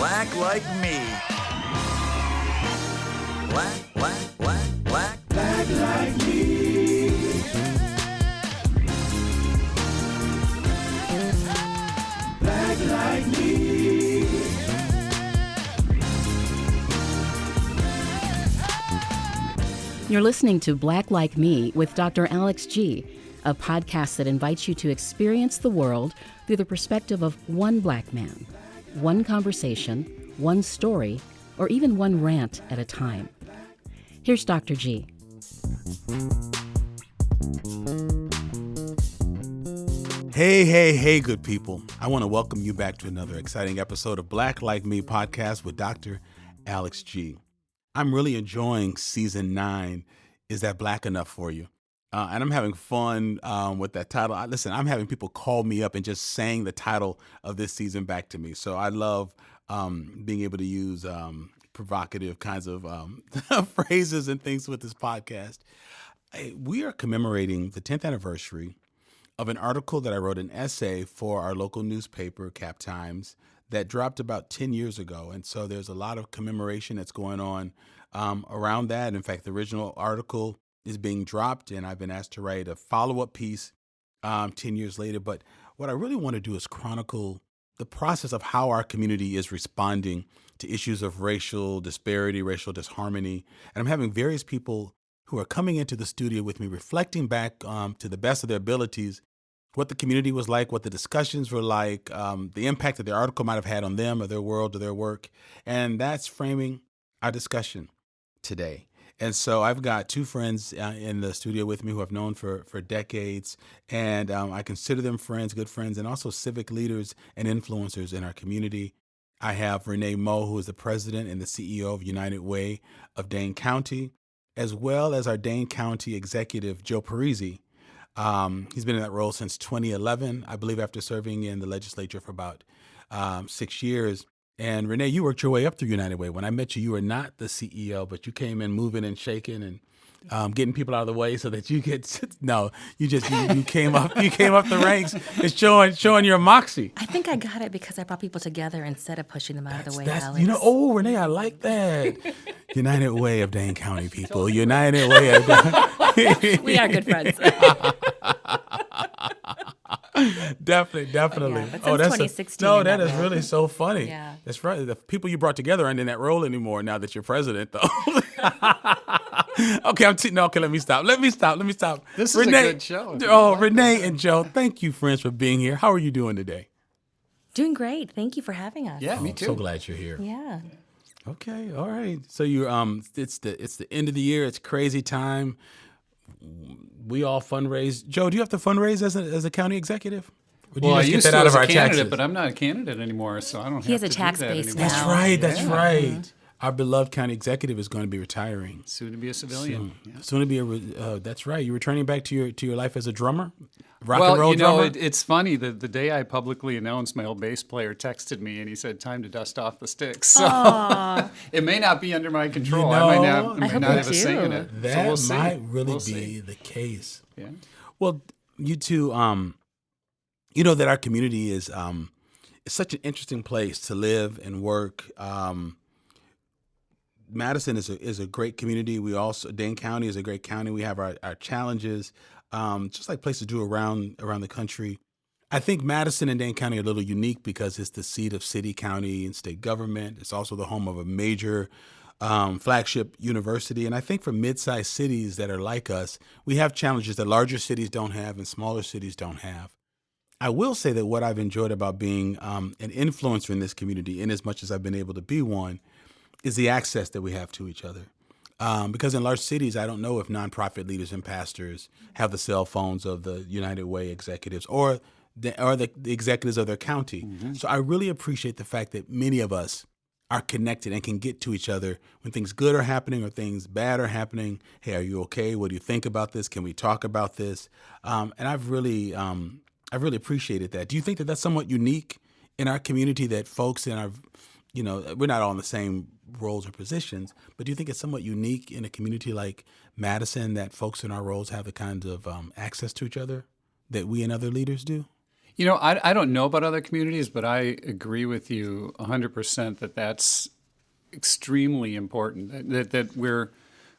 Black like me. Black like me. Black like me. You're listening to Black Like Me with Dr. Alex G., a podcast that invites you to experience the world through the perspective of one black man, one conversation, one story, or even one rant at a time. Here's Dr. G. Hey, good people. I want to welcome you back to another exciting episode of Black Like Me podcast with Dr. Alex G. I'm really enjoying season 9. Is that black enough for you? And I'm having fun with that title. Listen, I'm having people call me up and just saying the title of this season back to me. So I love being able to use provocative kinds of phrases and things with this podcast. We are commemorating the 10th anniversary of an article that I wrote, an essay for our local newspaper, Cap Times, that dropped about 10 years ago. And so there's a lot of commemoration that's going on around that. In fact, the original article is being dropped, and I've been asked to write a follow-up piece 10 years later. But what I really want to do is chronicle the process of how our community is responding to issues of racial disparity, racial disharmony. And I'm having various people who are coming into the studio with me, reflecting back to the best of their abilities, what the community was like, what the discussions were like, the impact that the article might have had on them or their world or their work. And that's framing our discussion today. And so I've got two friends in the studio with me who I've known for decades, and I consider them friends, good friends, and also civic leaders and influencers in our community. I have Renee Moe, who is the president and the CEO of United Way of Dane County, as well as our Dane County Executive, Joe Parisi. He's been in that role since 2011, I believe, after serving in the legislature for about 6 years. And Renee, you worked your way up through United Way. When I met you, you were not the CEO, but you came in moving and shaking and getting people out of the way so that you get. No, you came up. You came up the ranks. It's showing your moxie. I think I got it because I brought people together instead of pushing them out of the way, Alex. Renee, I like that. United Way of Dane County people. United Way of. We are good friends. Definitely. Yeah, but since 2016. That is really so funny. Yeah. That's right. The people you brought together aren't in that role anymore now that you're president, though. Okay, let me stop. This is Renee, a good show. Renee and Joe, thank you, friends, for being here. How are you doing today? Doing great. Thank you for having us. Yeah, me too. So glad you're here. Yeah. Okay, all right. So you it's the end of the year. It's crazy time. We all fundraise. Joe, do you have to fundraise as a county executive? Or do Well, I you just used get to that out as of a our candidate, taxes? but I'm not a candidate anymore, so I don't have He has to a tax do that base anymore. now. That's right. That's Yeah. right. Our beloved county executive is going to be retiring. Soon to be a civilian. Yeah. Soon to be that's right. You're returning back to your life as a drummer, rock and roll Well, drummer. it's funny. The day I publicly announced, my old bass player texted me and he said, "Time to dust off the sticks." So it may not be under my control. I might I not hope have you a say in do. it. That So we'll see. might really We'll be see. the case. Yeah. Well, you two, you know that our community is such an interesting place to live and work. Madison is a great community. Dane County is a great county. We have our challenges, just like places do around the country. I think Madison and Dane County are a little unique because it's the seat of city, county, and state government. It's also the home of a major flagship university. And I think for mid-sized cities that are like us, we have challenges that larger cities don't have and smaller cities don't have. I will say that what I've enjoyed about being an influencer in this community, in as much as I've been able to be one, is the access that we have to each other. Because in large cities, I don't know if nonprofit leaders and pastors have the cell phones of the United Way executives or the executives of their county. Mm-hmm. So I really appreciate the fact that many of us are connected and can get to each other when things good are happening or things bad are happening. Hey, are you okay? What do you think about this? Can we talk about this? And I've really appreciated that. Do you think that that's somewhat unique in our community, that folks in our, we're not all in the same roles or positions, but do you think it's somewhat unique in a community like Madison that folks in our roles have the kind of access to each other that we and other leaders do? You know, I don't know about other communities, but I agree with you 100% that that's extremely important. That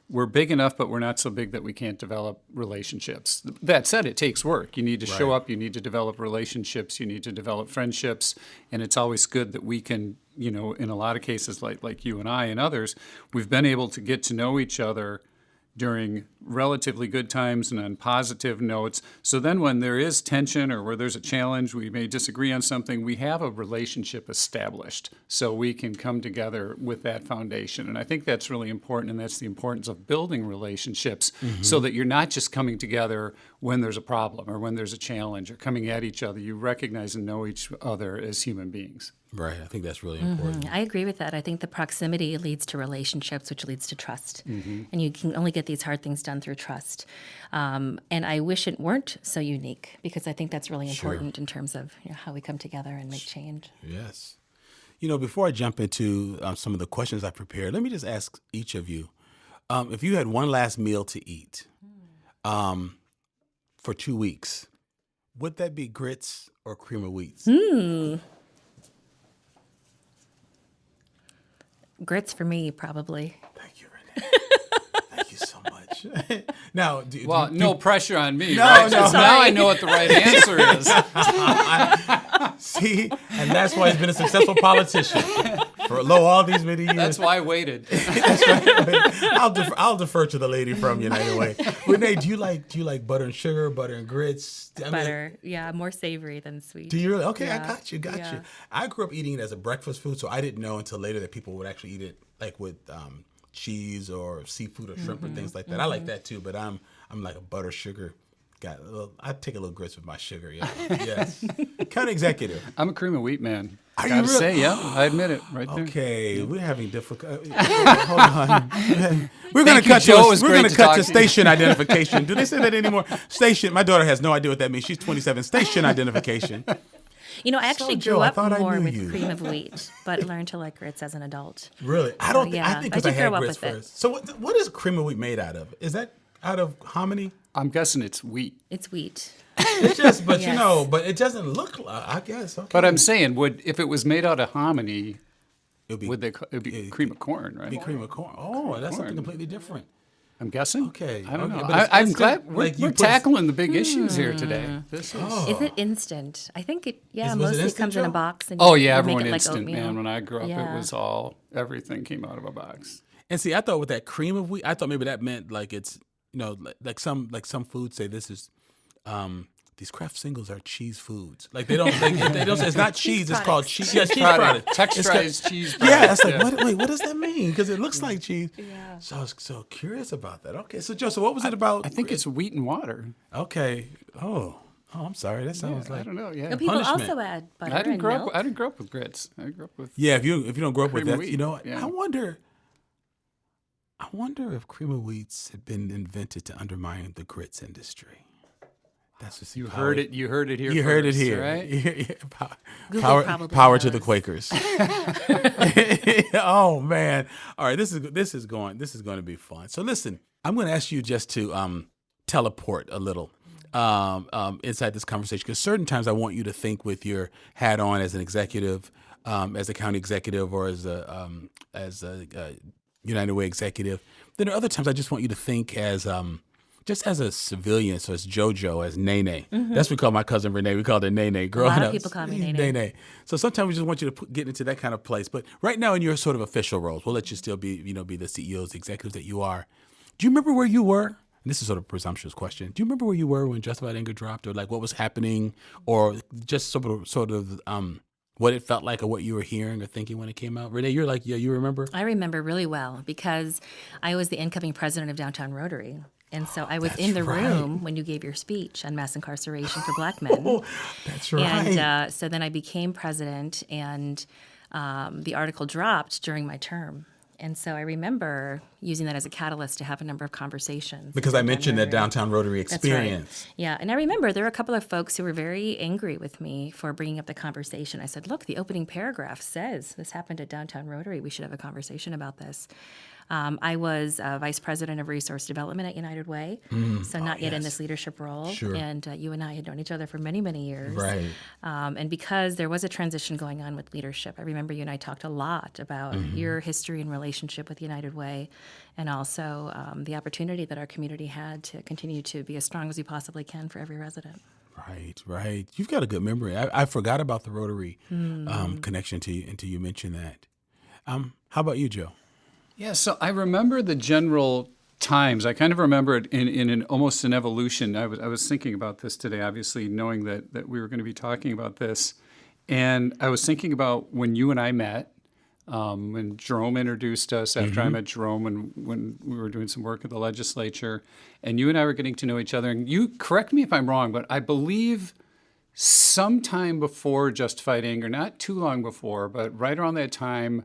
we're big enough, but we're not so big that we can't develop relationships. That said, it takes work. You need to show up. You need to develop relationships. You need to develop friendships, and it's always good that we can, you know, in a lot of cases like you and I and others, we've been able to get to know each other during relatively good times and on positive notes. So then when there is tension or where there's a challenge, we may disagree on something, we have a relationship established so we can come together with that foundation. And I think that's really important, and that's the importance of building relationships so that you're not just coming together when there's a problem or when there's a challenge or coming at each other. You recognize and know each other as human beings. Right. I think that's really important. I agree with that. I think the proximity leads to relationships, which leads to trust. And you can only get these hard things done through trust. And I wish it weren't so unique, because I think that's really important in terms of, you know, how we come together and make change. Yes. You know, before I jump into some of the questions I prepared, let me just ask each of you, if you had one last meal to eat for 2 weeks, would that be grits or cream of wheat? Grits for me, probably. Thank you, Renee. Thank you so much. Now, No pressure on me, No, right? no. 'Cause now I know what the right answer is. see, and that's why he's been a successful politician for all these many years. That's why I waited. That's right. I'll defer to the lady from United Way. Renee, do you like butter and sugar, butter and grits? Butter, more savory than sweet. Do you really? Okay, Yeah. I got you. Yeah. I grew up eating it as a breakfast food, so I didn't know until later that people would actually eat it like with cheese or seafood or shrimp or things like that. I like that too, but I'm like a butter sugar. I take a little grits with my sugar. Yeah. Yes. County executive. I'm a cream of wheat man. Are you Gotta really? say, yeah, I admit it right there. Okay, we're having difficulty. Hold on. We're going to cut Joe. It to was we're great going to to cut talk to to you. station identification. Do they say that anymore? Station. My daughter has no idea what that means. She's 27. Station identification. You know, I actually Joe, grew I up thought I more knew with you. cream of wheat, but learned to like grits as an adult. Really? I So, don't. I yeah, think I because I did had grow up grits with it. first. So what is cream of wheat made out of? Is that out of hominy? I'm guessing it's wheat. It's wheat. It's just, but Yes. but it doesn't look like. I guess. Okay. But I'm saying, if it was made out of hominy, it'd be, it'd be cream of corn, right? be cream of corn. Oh, that's something Corn. completely different. I'm guessing. Okay, I don't okay, know. but it's I'm instant, glad like you we're put- tackling the big issues here today. This is. Is it instant? I think it. Yeah, Was it mostly it instant, comes in a Joe? box. And Oh you yeah, make everyone it like instant, oatmeal. man. When I grew up, Yeah. it was everything came out of a box. And see, I thought with that cream of wheat, I thought maybe that meant like it's like some foods say this is these Kraft singles are cheese foods. Like they don't say it's not cheese, it's called cheese. Yeah, cheese product. Texturized cheese. Yeah, it's product, like what does that mean? Because it looks like cheese. Yeah. So I was so curious about that. Okay, so Joe, what was it about? I think it's wheat and water. Okay. Oh, I'm sorry. That sounds I like don't know. Yeah. No, people punishment. also add butter I didn't and grow milk. up. I didn't grow up with grits. I grew up with. yeah. If you don't grow up with Cream of that, wheat, you know what? yeah. I wonder if cream of wheats had been invented to undermine the grits industry. That's just You heard it. You heard it here. You heard it first, here. right? Google probably Power to knows. the Quakers. Oh man! All right, this is going to be fun. So listen, I'm going to ask you just to teleport a little inside this conversation, because certain times I want you to think with your hat on as an executive, as a county executive, or as a United Way executive. Then there are other times I just want you to think as just as a civilian, so as JoJo, as Nene. That's what we call my cousin Renee. We called her Nene growing up. lot of people call me Nene. Nene. So sometimes we just want you to get into that kind of place. But right now in your sort of official roles, we'll let you still be the CEOs, the executives that you are. Do you remember where you were? And this is sort of a presumptuous question. Do you remember where you were when Justified Anger dropped, or like what was happening, or just sort of what it felt like, or what you were hearing or thinking when it came out? Renee, you're like, yeah, you remember? I remember really well because I was the incoming president of Downtown Rotary. And so I was in the room when you gave your speech on mass incarceration for black men. Oh, that's right. And so then I became president, and the article dropped during my term. And so I remember using that as a catalyst to have a number of conversations. Because I mentioned that Downtown Rotary That's experience. right. Yeah, and I remember there were a couple of folks who were very angry with me for bringing up the conversation. I said, look, the opening paragraph says this happened at Downtown Rotary. We should have a conversation about this. I was vice president of resource development at United Way, so not yet in this leadership role. Sure. And you and I had known each other for many, many years. Right. And because there was a transition going on with leadership, I remember you and I talked a lot about your history and relationship with United Way, and also the opportunity that our community had to continue to be as strong as we possibly can for every resident. Right. You've got a good memory. I forgot about the Rotary connection to you until you mentioned that. How about you, Joe? Yeah, so I remember the general times. I kind of remember it in almost an evolution. I was thinking about this today, obviously knowing that we were going to be talking about this. And I was thinking about when you and I met, when Jerome introduced us after I met Jerome when we were doing some work at the legislature, and you and I were getting to know each other. And you, correct me if I'm wrong, but I believe sometime before Justified Anger, not too long before, but right around that time,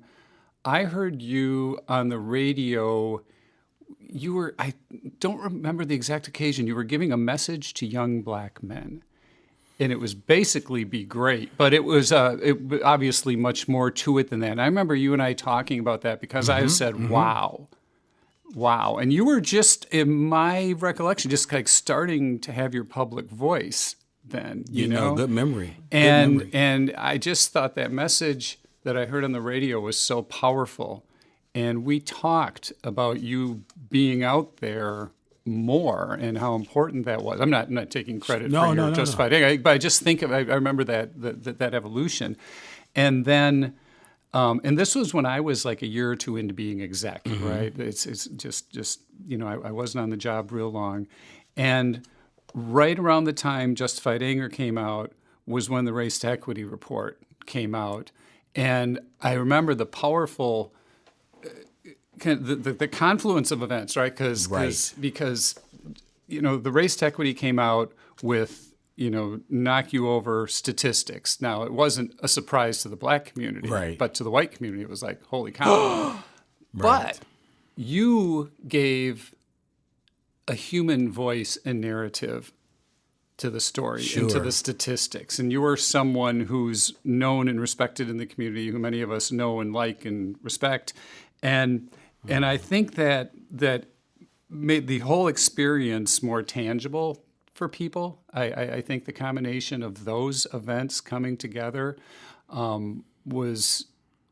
I heard you on the radio. I don't remember the exact occasion. You were giving a message to young black men. And it was basically be great, but it was obviously much more to it than that. And I remember you and I talking about that because I said, wow. And you were just, in my recollection, just like starting to have your public voice then, you know? Good memory. And I just thought that message that I heard on the radio was so powerful. And we talked about you being out there more and how important that was. I'm not taking credit for your Justified Anger, but I just think I remember that evolution. And then, and this was when I was like a year or two into being exec, right? It's just I wasn't on the job real long. And right around the time Justified Anger came out was when the Race to Equity report came out. And I remember the powerful the confluence of events, right? Because the Race to Equity came out with knock you over statistics. Now it wasn't a surprise to the black community, right? But to the white community, it was like, holy cow! But you gave a human voice and narrative to the story and to the statistics, and you are someone who's known and respected in the community, who many of us know and like and respect, and I think that made the whole experience more tangible for people. I think the combination of those events coming together was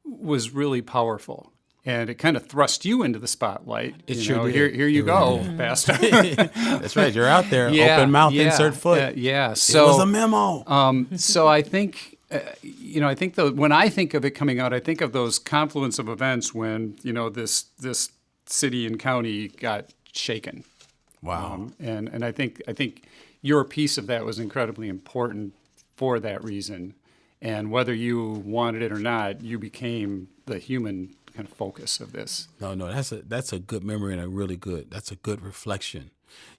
really powerful. And it kind of thrust you into the spotlight. It sure did. Here you go, Pastor. That's right. You're out there, open mouth, insert foot. So it was a memo. So I think, when I think of it coming out, I think of those confluence of events when, this city and county got shaken. Wow. And I think your piece of that was incredibly important for that reason. And whether you wanted it or not, you became the human kind of focus of this. No, that's a good memory and that's a good reflection.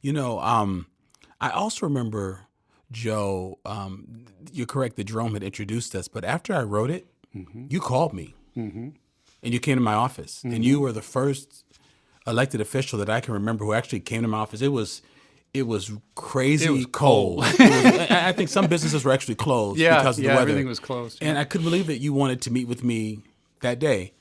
I also remember, Joe, you're correct that Jerome had introduced us, but after I wrote it, you called me and you came to my office and you were the first elected official that I can remember who actually came to my office. It was crazy cold. I think some businesses were actually closed because of the weather. Everything was closed. And I couldn't believe that you wanted to meet with me that day.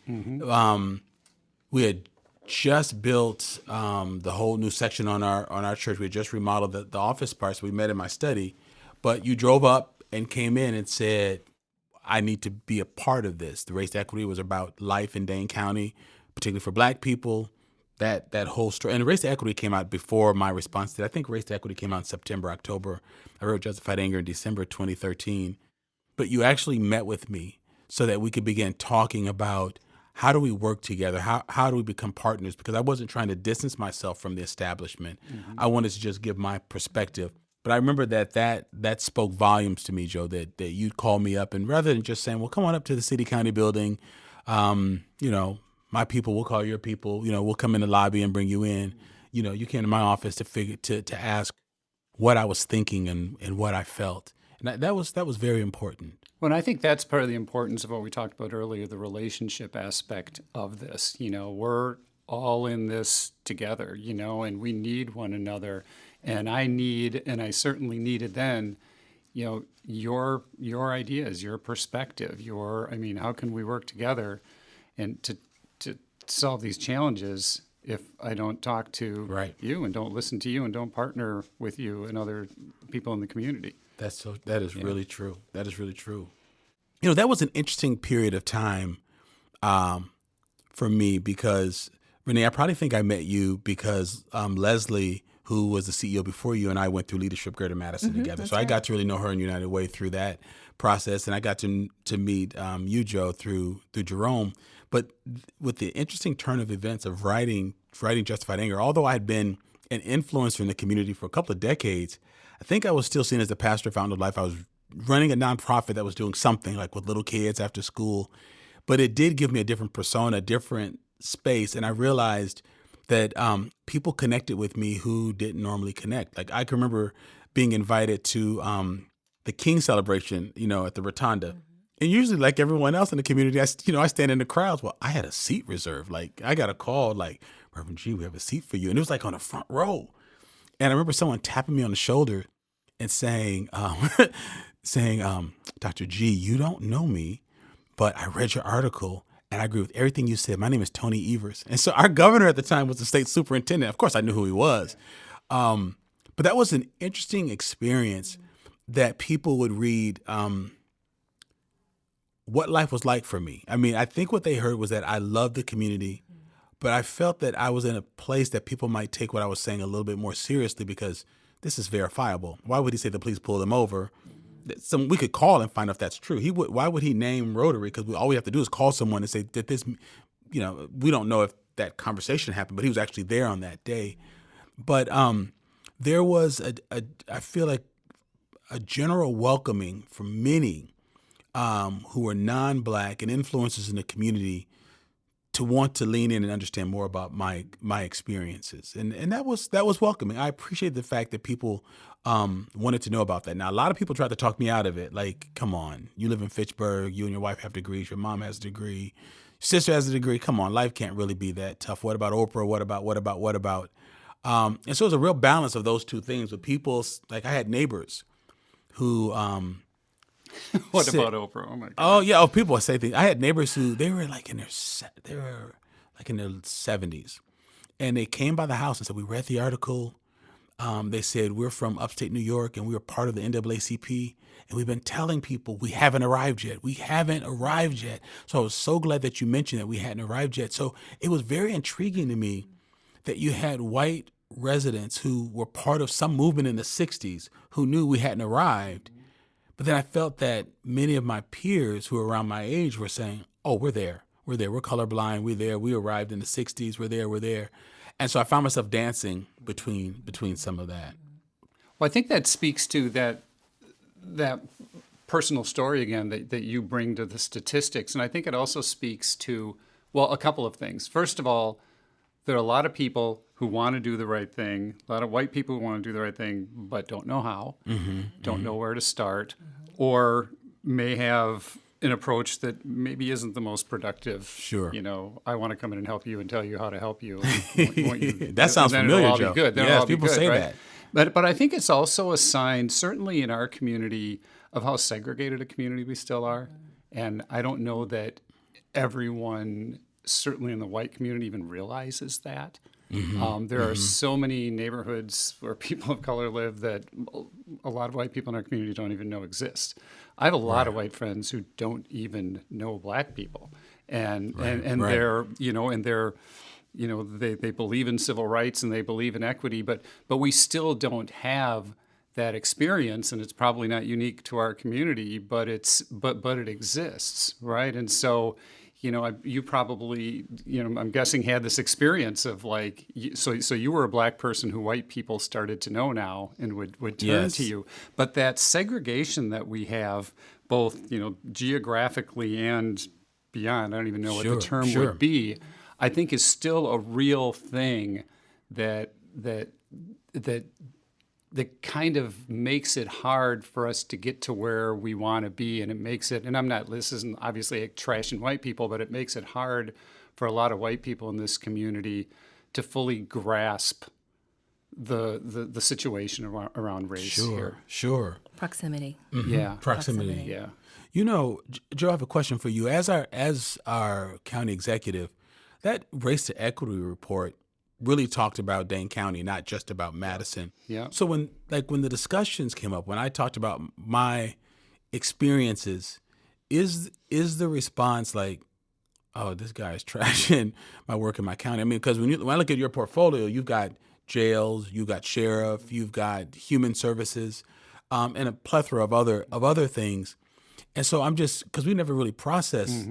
We had just built the whole new section on our church. We had just remodeled the office part, so we met in my study. But you drove up and came in and said, I need to be a part of this. The Race to Equity was about life in Dane County, particularly for black people. That whole story. And Race to Equity came out before my response to it. I think Race to Equity came out in September, October. I wrote Justified Anger in December 2013. But you actually met with me so that we could begin talking about how do we work together? How do we become partners? Because I wasn't trying to distance myself from the establishment. I wanted to just give my perspective. But I remember that spoke volumes to me, Joe, that you'd call me up and rather than just saying, well, come on up to the city county building, my people will call your people, we'll come in the lobby and bring you in. You came to my office to ask what I was thinking and what I felt. And that was very important. Well, and I think that's part of the importance of what we talked about earlier, the relationship aspect of this. We're all in this together, and we need one another. And I certainly needed then, your ideas, your perspective, how can we work together and to solve these challenges if I don't talk to Right. you and don't listen to you and don't partner with you and other people in the community. That is really true. That is really true. You know, that was an interesting period of time for me because, Renee, I probably think I met you because Leslie, who was the CEO before you, and I went through Leadership Greater Madison together. So I got to really know her in United Way through that process, and I got to meet you, Joe, through Jerome. But with the interesting turn of events of writing Justified Anger, although I had been an influencer in the community for a couple of decades, I think I was still seen as the pastor of Fountain of Life. I was running a nonprofit that was doing something like with little kids after school, but it did give me a different persona, a different space, and I realized that people connected with me who didn't normally connect. Like I can remember being invited to the King celebration, at the Rotunda. And usually, like everyone else in the community, I stand in the crowds. Well, I had a seat reserved. Like I got a call, like, Reverend G, we have a seat for you. And it was like on the front row. And I remember someone tapping me on the shoulder and saying, Dr. G, you don't know me, but I read your article and I agree with everything you said. My name is Tony Evers. And so our governor at the time was the state superintendent. Of course, I knew who he was. But that was an interesting experience that people would read what life was like for me. I mean, I think what they heard was that I loved the community, but I felt that I was in a place that people might take what I was saying a little bit more seriously because this is verifiable. Why would he say the police pulled him over? We could call and find out if that's true. Why would he name Rotary? Because all we have to do is call someone and say that this, we don't know if that conversation happened, but he was actually there on that day. But there was I feel like a general welcoming from many who were non-Black and influencers in the community to want to lean in and understand more about my experiences. And that was welcoming. I appreciate the fact that people wanted to know about that. Now, a lot of people tried to talk me out of it. Like, come on, you live in Fitchburg, you and your wife have degrees, your mom has a degree, your sister has a degree. Come on, life can't really be that tough. What about Oprah? What about? And so it was a real balance of those two things with people. Like I had neighbors who What about Oprah? Oh my God. Oh yeah. Oh, people would say things. I had neighbors who they were like in their 70s, and they came by the house and said, "We read the article." They said, "We're from upstate New York, and we were part of the NAACP, and we've been telling people we haven't arrived yet. We haven't arrived yet." So I was so glad that you mentioned that we hadn't arrived yet. So it was very intriguing to me that you had white residents who were part of some movement in the 60s who knew we hadn't arrived. But then I felt that many of my peers who were around my age were saying, "Oh, we're there. We're colorblind. We're there. We arrived in the 60s. We're there. And so I found myself dancing between some of that. Well, I think that speaks to that personal story again that you bring to the statistics. And I think it also speaks to, well, a couple of things. First of all, there are a lot of people who want to do the right thing, a lot of white people who want to do the right thing, but don't know how, don't know where to start, or may have an approach that maybe isn't the most productive. Sure. I want to come in and help you and tell you how to help you. That sounds familiar, all Joe. Be good. Yes, people say right? that. But I think it's also a sign, certainly in our community, of how segregated a community we still are. And I don't know that everyone, certainly in the white community, even realizes that. There are so many neighborhoods where people of color live that a lot of white people in our community don't even know exist. I have a lot of white friends who don't even know Black people, and they're they believe in civil rights and they believe in equity, but we still don't have that experience, and it's probably not unique to our community, but it exists, right? And so. You probably, I'm guessing had this experience of like, so you were a Black person who white people started to know now and would turn to you. But that segregation that we have, both, geographically and beyond, I don't even know what the term would be, I think is still a real thing that kind of makes it hard for us to get to where we want to be. And it makes it, and this isn't obviously trashing white people, but it makes it hard for a lot of white people in this community to fully grasp the situation around race here. Sure. Proximity. Yeah. Proximity. Yeah. Joe, I have a question for you. As our county executive, that race to equity report really talked about Dane County, not just about Madison. Yeah. So when the discussions came up, when I talked about my experiences, is the response like, oh, this guy is trashing my work in my county? I mean, because when I look at your portfolio, you've got jails, you've got sheriff, you've got human services, and a plethora of other things. And so I'm just, because we never really processed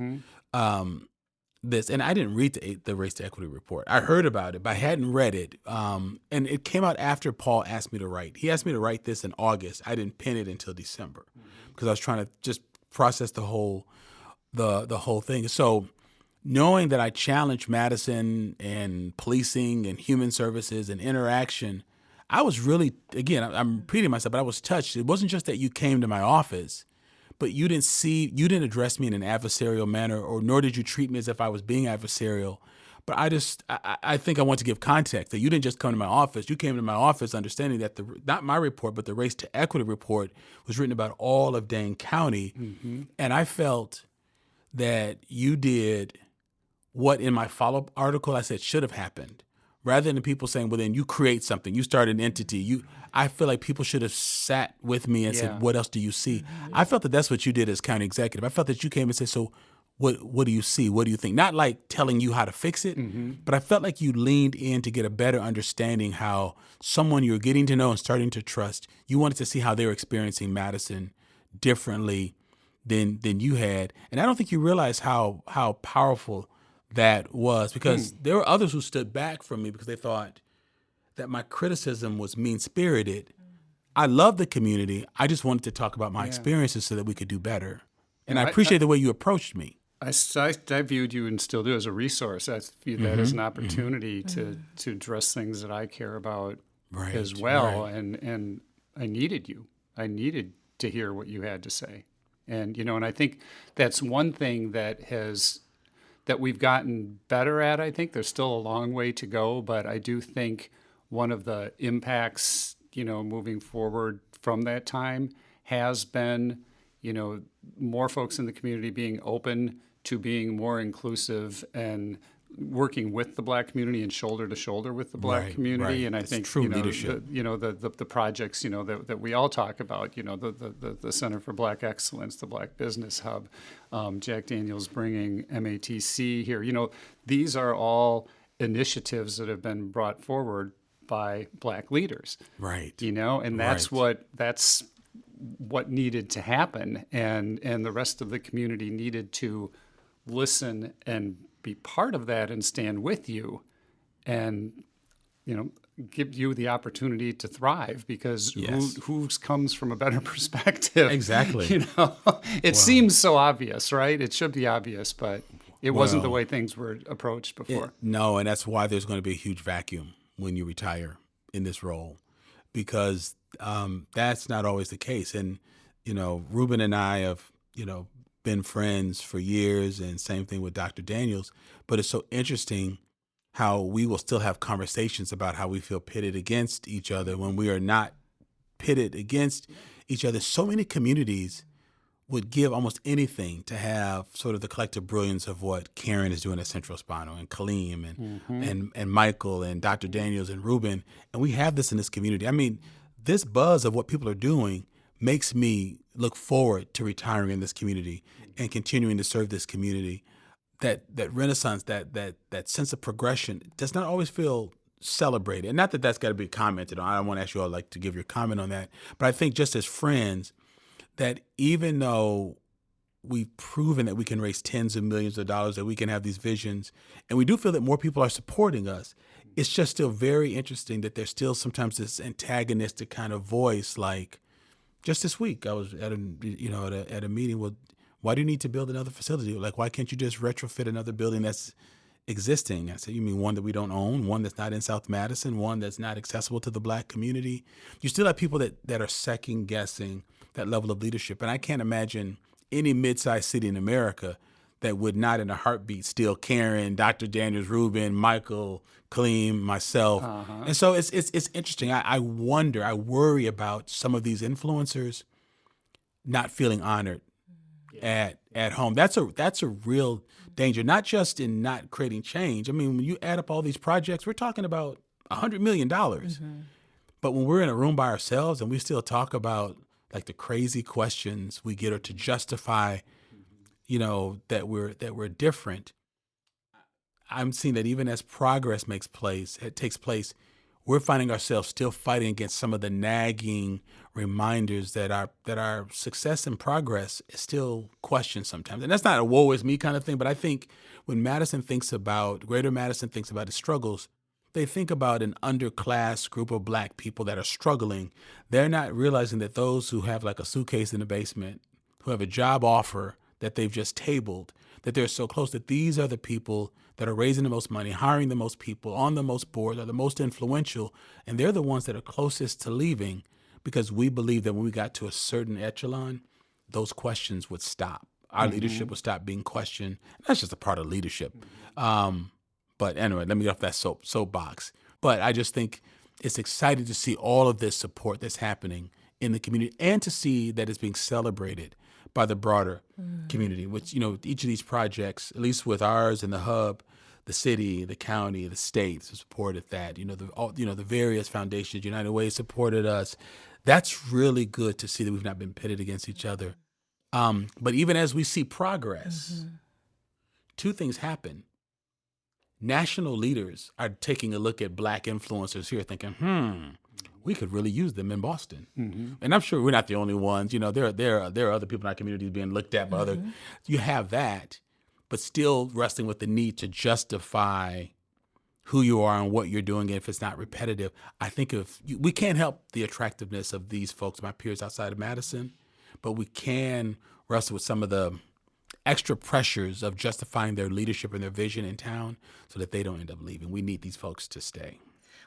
this, and I didn't read the race to equity report. I heard about it, but I hadn't read it. And it came out after Paul asked me to write. He asked me to write this in August. I didn't pen it until December because I was trying to just process the whole thing. So knowing that I challenged Madison and policing and human services and interaction, I was really, again, I'm repeating myself, but I was touched. It wasn't just that you came to my office, but you didn't address me in an adversarial manner, or nor did you treat me as if I was being adversarial. But I think I want to give context that you didn't just come to my office. You came to my office understanding that not my report, but the Race to Equity report was written about all of Dane County. Mm-hmm. And I felt that you did what in my follow-up article I said should have happened. Rather than people saying, well, then you create something, you start an entity. I feel like people should have sat with me and said, what else do you see? I felt that that's what you did as county executive. I felt that you came and said, so what do you see? What do you think? Not like telling you how to fix it, but I felt like you leaned in to get a better understanding how someone you're getting to know and starting to trust, you wanted to see how they were experiencing Madison differently than you had. And I don't think you realized how powerful that was, because there were others who stood back from me because they thought that my criticism was mean-spirited. I love the community. I just wanted to talk about my experiences so that we could do better. And I appreciate the way you appreciate me. I viewed you, and still do, as a resource. I viewed that as an opportunity to address things that I care about as well. Right. And I needed you. I needed to hear what you had to say. And, and I think that's one thing that we've gotten better at. I think there's still a long way to go, but I do think one of the impacts, moving forward from that time has been, more folks in the community being open to being more inclusive and working with the Black community and shoulder to shoulder with the Black community. And I think true leadership. The projects that we all talk about, the Center for Black Excellence, the Black Business Hub, Jack Daniels bringing MATC here. These are all initiatives that have been brought forward by Black leaders. Right. And that's what needed to happen, and the rest of the community needed to listen and be part of that and stand with you and give you the opportunity to thrive, because who comes from a better perspective? Exactly. It seems so obvious, right? It should be obvious, but it wasn't the way things were approached before. No, and that's why there's going to be a huge vacuum when you retire in this role, because that's not always the case. And, Ruben and I have, been friends for years, and same thing with Dr. Daniels. But it's so interesting how we will still have conversations about how we feel pitted against each other when we are not pitted against each other. So many communities would give almost anything to have sort of the collective brilliance of what Karen is doing at Central Spinal, and Kaleem and Michael and Dr. Daniels and Ruben. And we have this in this community. I mean, this buzz of what people are doing makes me look forward to retiring in this community and continuing to serve this community. That renaissance, that sense of progression does not always feel celebrated. And not that that's got to be commented on. I don't want to ask you all to give your comment on that. But I think just as friends, that even though we've proven that we can raise tens of millions of dollars, that we can have these visions, and we do feel that more people are supporting us, it's just still very interesting that there's still sometimes this antagonistic kind of voice. Like just this week, I was at a meeting with, why do you need to build another facility? Like, why can't you just retrofit another building that's existing? I said, you mean one that we don't own, one that's not in South Madison, one that's not accessible to the Black community? You still have people that are second guessing that level of leadership. And I can't imagine any mid-sized city in America that would not in a heartbeat steal Karen, Dr. Daniels, Ruben, Michael, Kaleem, myself. And so it's interesting. I worry about some of these influencers not feeling honored at home. That's a real danger, not just in not creating change. I mean, when you add up all these projects, we're talking about $100 million. But when we're in a room by ourselves and we still talk about like the crazy questions we get or to justify, that we're different, I'm seeing that even as progress takes place, we're finding ourselves still fighting against some of the nagging reminders that our success and progress is still questioned sometimes. And that's not a woe is me kind of thing, but I think when Greater Madison thinks about its struggles, they think about an underclass group of Black people that are struggling. They're not realizing that those who have like a suitcase in the basement, who have a job offer that they've just tabled, that they're so close, that these are the people that are raising the most money, hiring the most people, on the most boards, are the most influential, and they're the ones that are closest to leaving, because we believe that when we got to a certain echelon, those questions would stop. Our leadership would stop being questioned. That's just a part of leadership. But anyway, let me get off that soapbox. But I just think it's exciting to see all of this support that's happening in the community and to see that it's being celebrated by the broader community, which, each of these projects, at least with ours and the hub, the city, the county, the states have supported that. The various foundations, United Way supported us. That's really good to see that we've not been pitted against each other. But even as we see progress, two things happen. National leaders are taking a look at Black influencers here thinking, we could really use them in Boston. And I'm sure we're not the only ones. There are other people in our community being looked at by other. You have that, but still wrestling with the need to justify who you are and what you're doing if it's not repetitive. I think we can't help the attractiveness of these folks, my peers outside of Madison, but we can wrestle with some of the extra pressures of justifying their leadership and their vision in town so that they don't end up leaving. We need these folks to stay.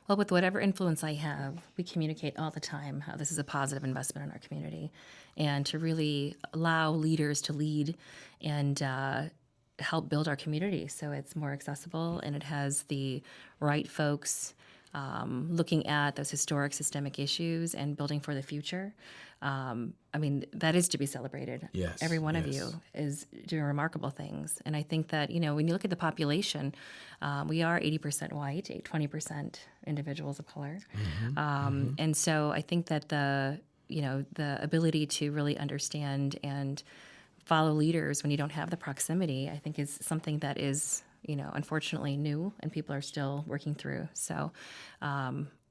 Well, with whatever influence I have, we communicate all the time how this is a positive investment in our community, and to really allow leaders to lead and help build our community so it's more accessible and it has the right folks looking at those historic systemic issues and building for the future. That is to be celebrated. Yes, every one of you is doing remarkable things. And I think that, when you look at the population, we are 80% white, 20% individuals of color. And so I think that the ability to really understand and follow leaders when you don't have the proximity, I think is something that is, unfortunately new and people are still working through. So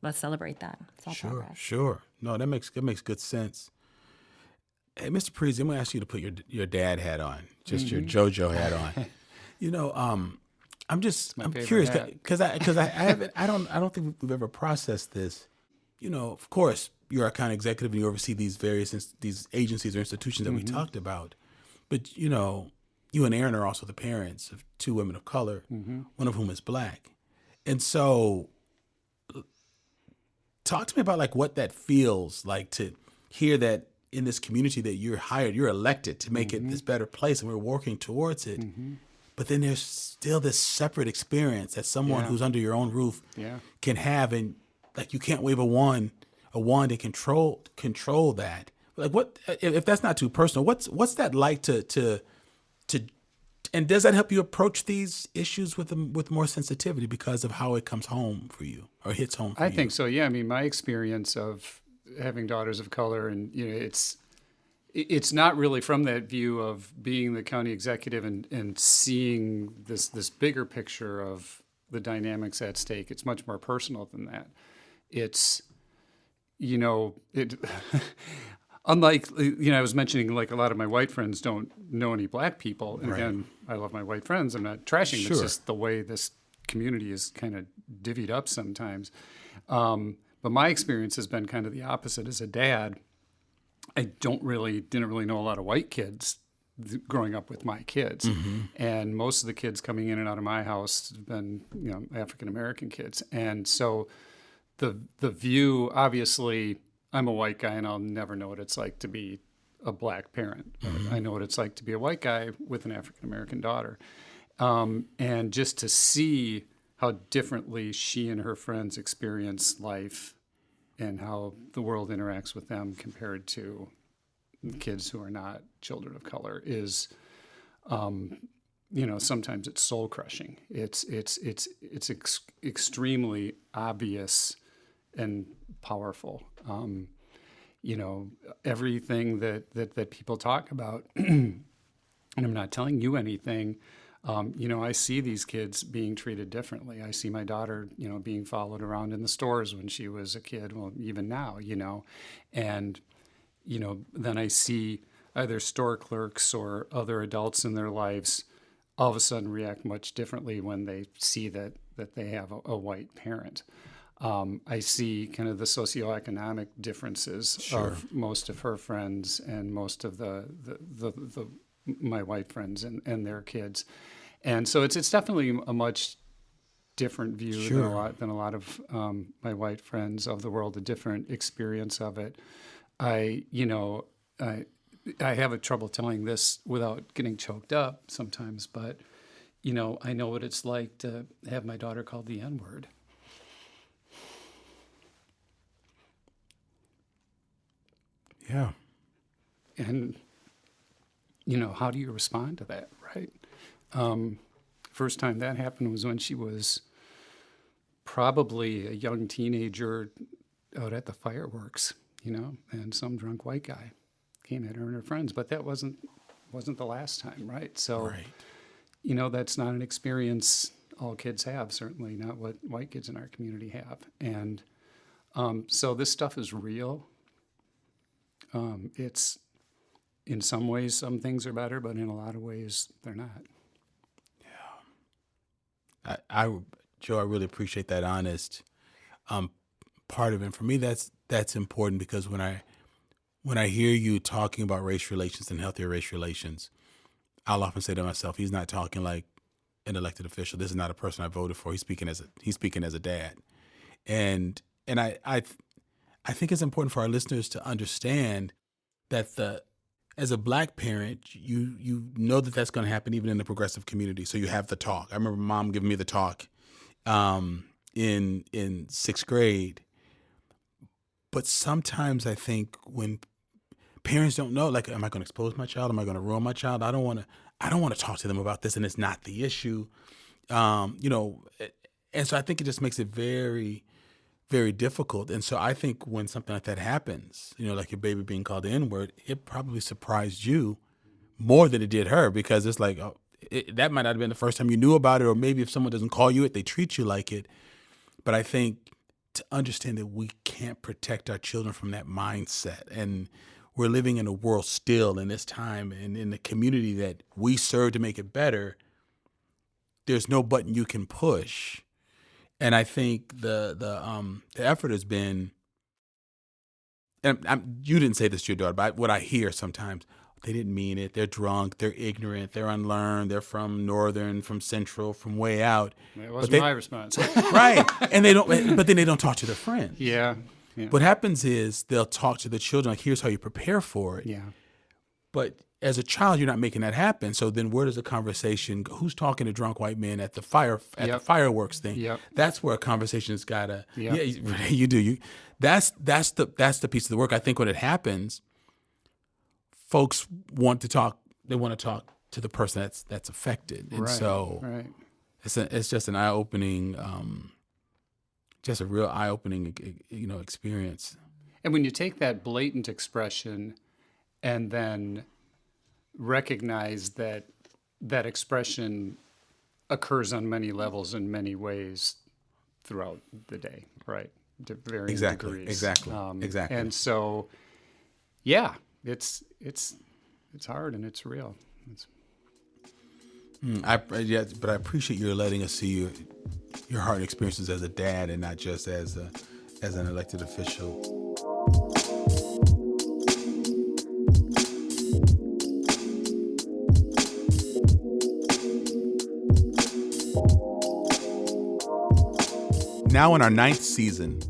let's celebrate that. It's all progress. Sure. No, that makes good sense. Hey, Mr. Parisi, I'm going to ask you to put your dad hat on, just your JoJo hat on. I'm curious because I don't think we've ever processed this. Of course, you're our county executive and you oversee these various these agencies or institutions that we talked about, but you and Aaron are also the parents of two women of color, one of whom is Black, and so talk to me about like what that feels like to hear that in this community that you're elected to make it this better place and we're working towards it. But then there's still this separate experience that someone who's under your own roof can have, and like you can't wave a wand and control that. Like what if that's not too personal? What's that like to and does that help you approach these issues with more sensitivity because of how it comes home for you or hits home for you? I think so. Yeah. My experience of having daughters of color, and it's not really from that view of being the county executive and seeing this bigger picture of the dynamics at stake. It's much more personal than that. It's unlike I was mentioning, like a lot of my white friends don't know any Black people, and again, I love my white friends. I'm not trashing. It's just the way this community is kind of divvied up sometimes. But my experience has been kind of the opposite. As a dad, I didn't really know a lot of white kids growing up with my kids, and most of the kids coming in and out of my house have been African American kids, and so the view, obviously, I'm a white guy and I'll never know what it's like to be a Black parent. I know what it's like to be a white guy with an African American daughter, and just to see how differently she and her friends experience life and how the world interacts with them compared to kids who are not children of color is, sometimes it's soul crushing. It's extremely obvious and powerful. Everything that people talk about, and I'm not telling you anything. I see these kids being treated differently. I see my daughter, being followed around in the stores when she was a kid, well, even now, and, then I see either store clerks or other adults in their lives all of a sudden react much differently when they see that they have a white parent. I see kind of the socioeconomic differences of most of her friends and most of my white friends and their kids. And so it's definitely a much different view than a lot of my white friends of the world, a different experience of it. I have a trouble telling this without getting choked up sometimes, but, I know what it's like to have my daughter called the N-word. Yeah. And, how do you respond to that, right? First time that happened was when she was probably a young teenager out at the fireworks, and some drunk white guy came at her and her friends, but that wasn't the last time, right? So, that's not an experience all kids have, certainly not what white kids in our community have. And so this stuff is real. It's, in some ways, some things are better, but in a lot of ways, they're not. Yeah. Joe, I really appreciate that honest part of it. And for me, that's important because when I hear you talking about race relations and healthier race relations, I'll often say to myself, he's not talking like an elected official. This is not a person I voted for. He's speaking as a dad. And I think it's important for our listeners to understand that as a Black parent, you know that's going to happen even in the progressive community. So you have the talk. I remember Mom giving me the talk in sixth grade. But sometimes I think when parents don't know, like, am I going to expose my child? Am I going to ruin my child? I don't want to talk to them about this, and it's not the issue. And so I think it just makes it very, very difficult. And so I think when something like that happens, like your baby being called the N-word, it probably surprised you more than it did her, because it's like, that might not have been the first time you knew about it, or maybe if someone doesn't call you it, they treat you like it. But I think to understand that we can't protect our children from that mindset, and we're living in a world still in this time and in the community that we serve to make it better, there's no button you can push. And I think the effort has been, and you didn't say this to your daughter, but what I hear sometimes, they didn't mean it. They're drunk. They're ignorant. They're unlearned. They're from Northern, from Central, from way out. It wasn't my response. Right. And but then they don't talk to their friends. Yeah. What happens is they'll talk to the children, like, here's how you prepare for it. Yeah. But as a child, you're not making that happen. So then where does the conversation go? Who's talking to drunk white men at the the fireworks thing? Yep. That's where a conversation's gotta. Yep. Yeah, you do. That's the piece of the work. I think when it happens, folks want to talk. They want to talk to the person that's affected, and so it's just an eye-opening, just a real eye-opening, experience. And when you take that blatant expression and then recognize that that expression occurs on many levels in many ways throughout the day, right? To varying degrees. Exactly. And so, yeah, it's hard and it's real. But I appreciate you letting us see your heart and experiences as a dad and not just as an elected official. Now in our 9th season,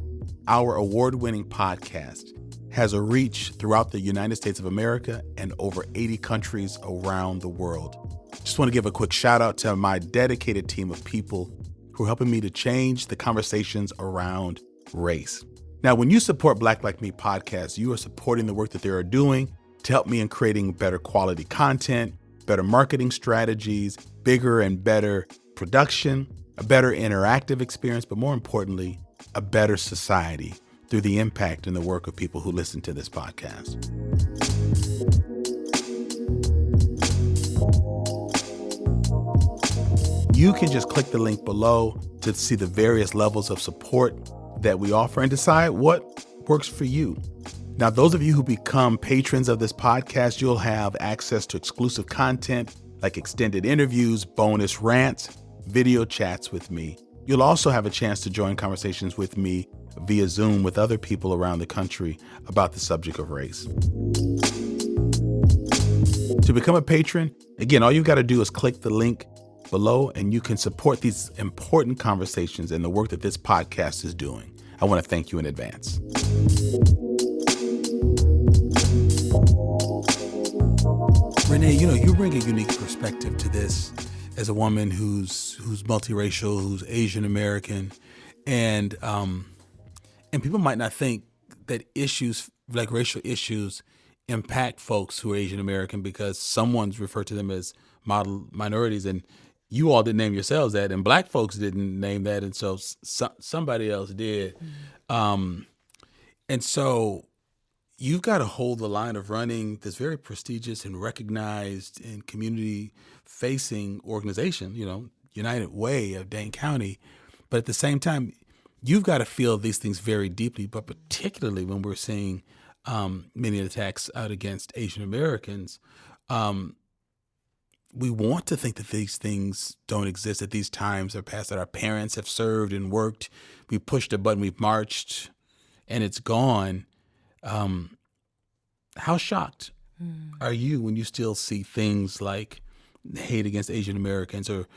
our award-winning podcast has a reach throughout the United States of America and over 80 countries around the world. Just want to give a quick shout out to my dedicated team of people who are helping me to change the conversations around race. Now, when you support Black Like Me podcast, you are supporting the work that they are doing to help me in creating better quality content, better marketing strategies, bigger and better production, a better interactive experience, but more importantly, a better society through the impact and the work of people who listen to this podcast. You can just click the link below to see the various levels of support that we offer and decide what works for you. Now, those of you who become patrons of this podcast, you'll have access to exclusive content like extended interviews, bonus rants, video chats with me. You'll also have a chance to join conversations with me via Zoom with other people around the country about the subject of race. To become a patron, again, all you've got to do is click the link below and you can support these important conversations and the work that this podcast is doing. I want to thank you in advance. Renee, you bring a unique perspective to this as a woman who's multiracial, who's Asian American, and people might not think that issues like racial issues impact folks who are Asian American because someone's referred to them as model minorities, and you all didn't name yourselves that, and black folks didn't name that, and so somebody else did. And so you've got to hold the line of running this very prestigious and recognized and community-facing organization, United Way of Dane County. But at the same time, you've got to feel these things very deeply, but particularly when we're seeing many attacks out against Asian Americans. We want to think that these things don't exist, that these times are past, that our parents have served and worked. We pushed a button, we've marched, and it's gone. How shocked are you when you still see things like hate against Asian Americans or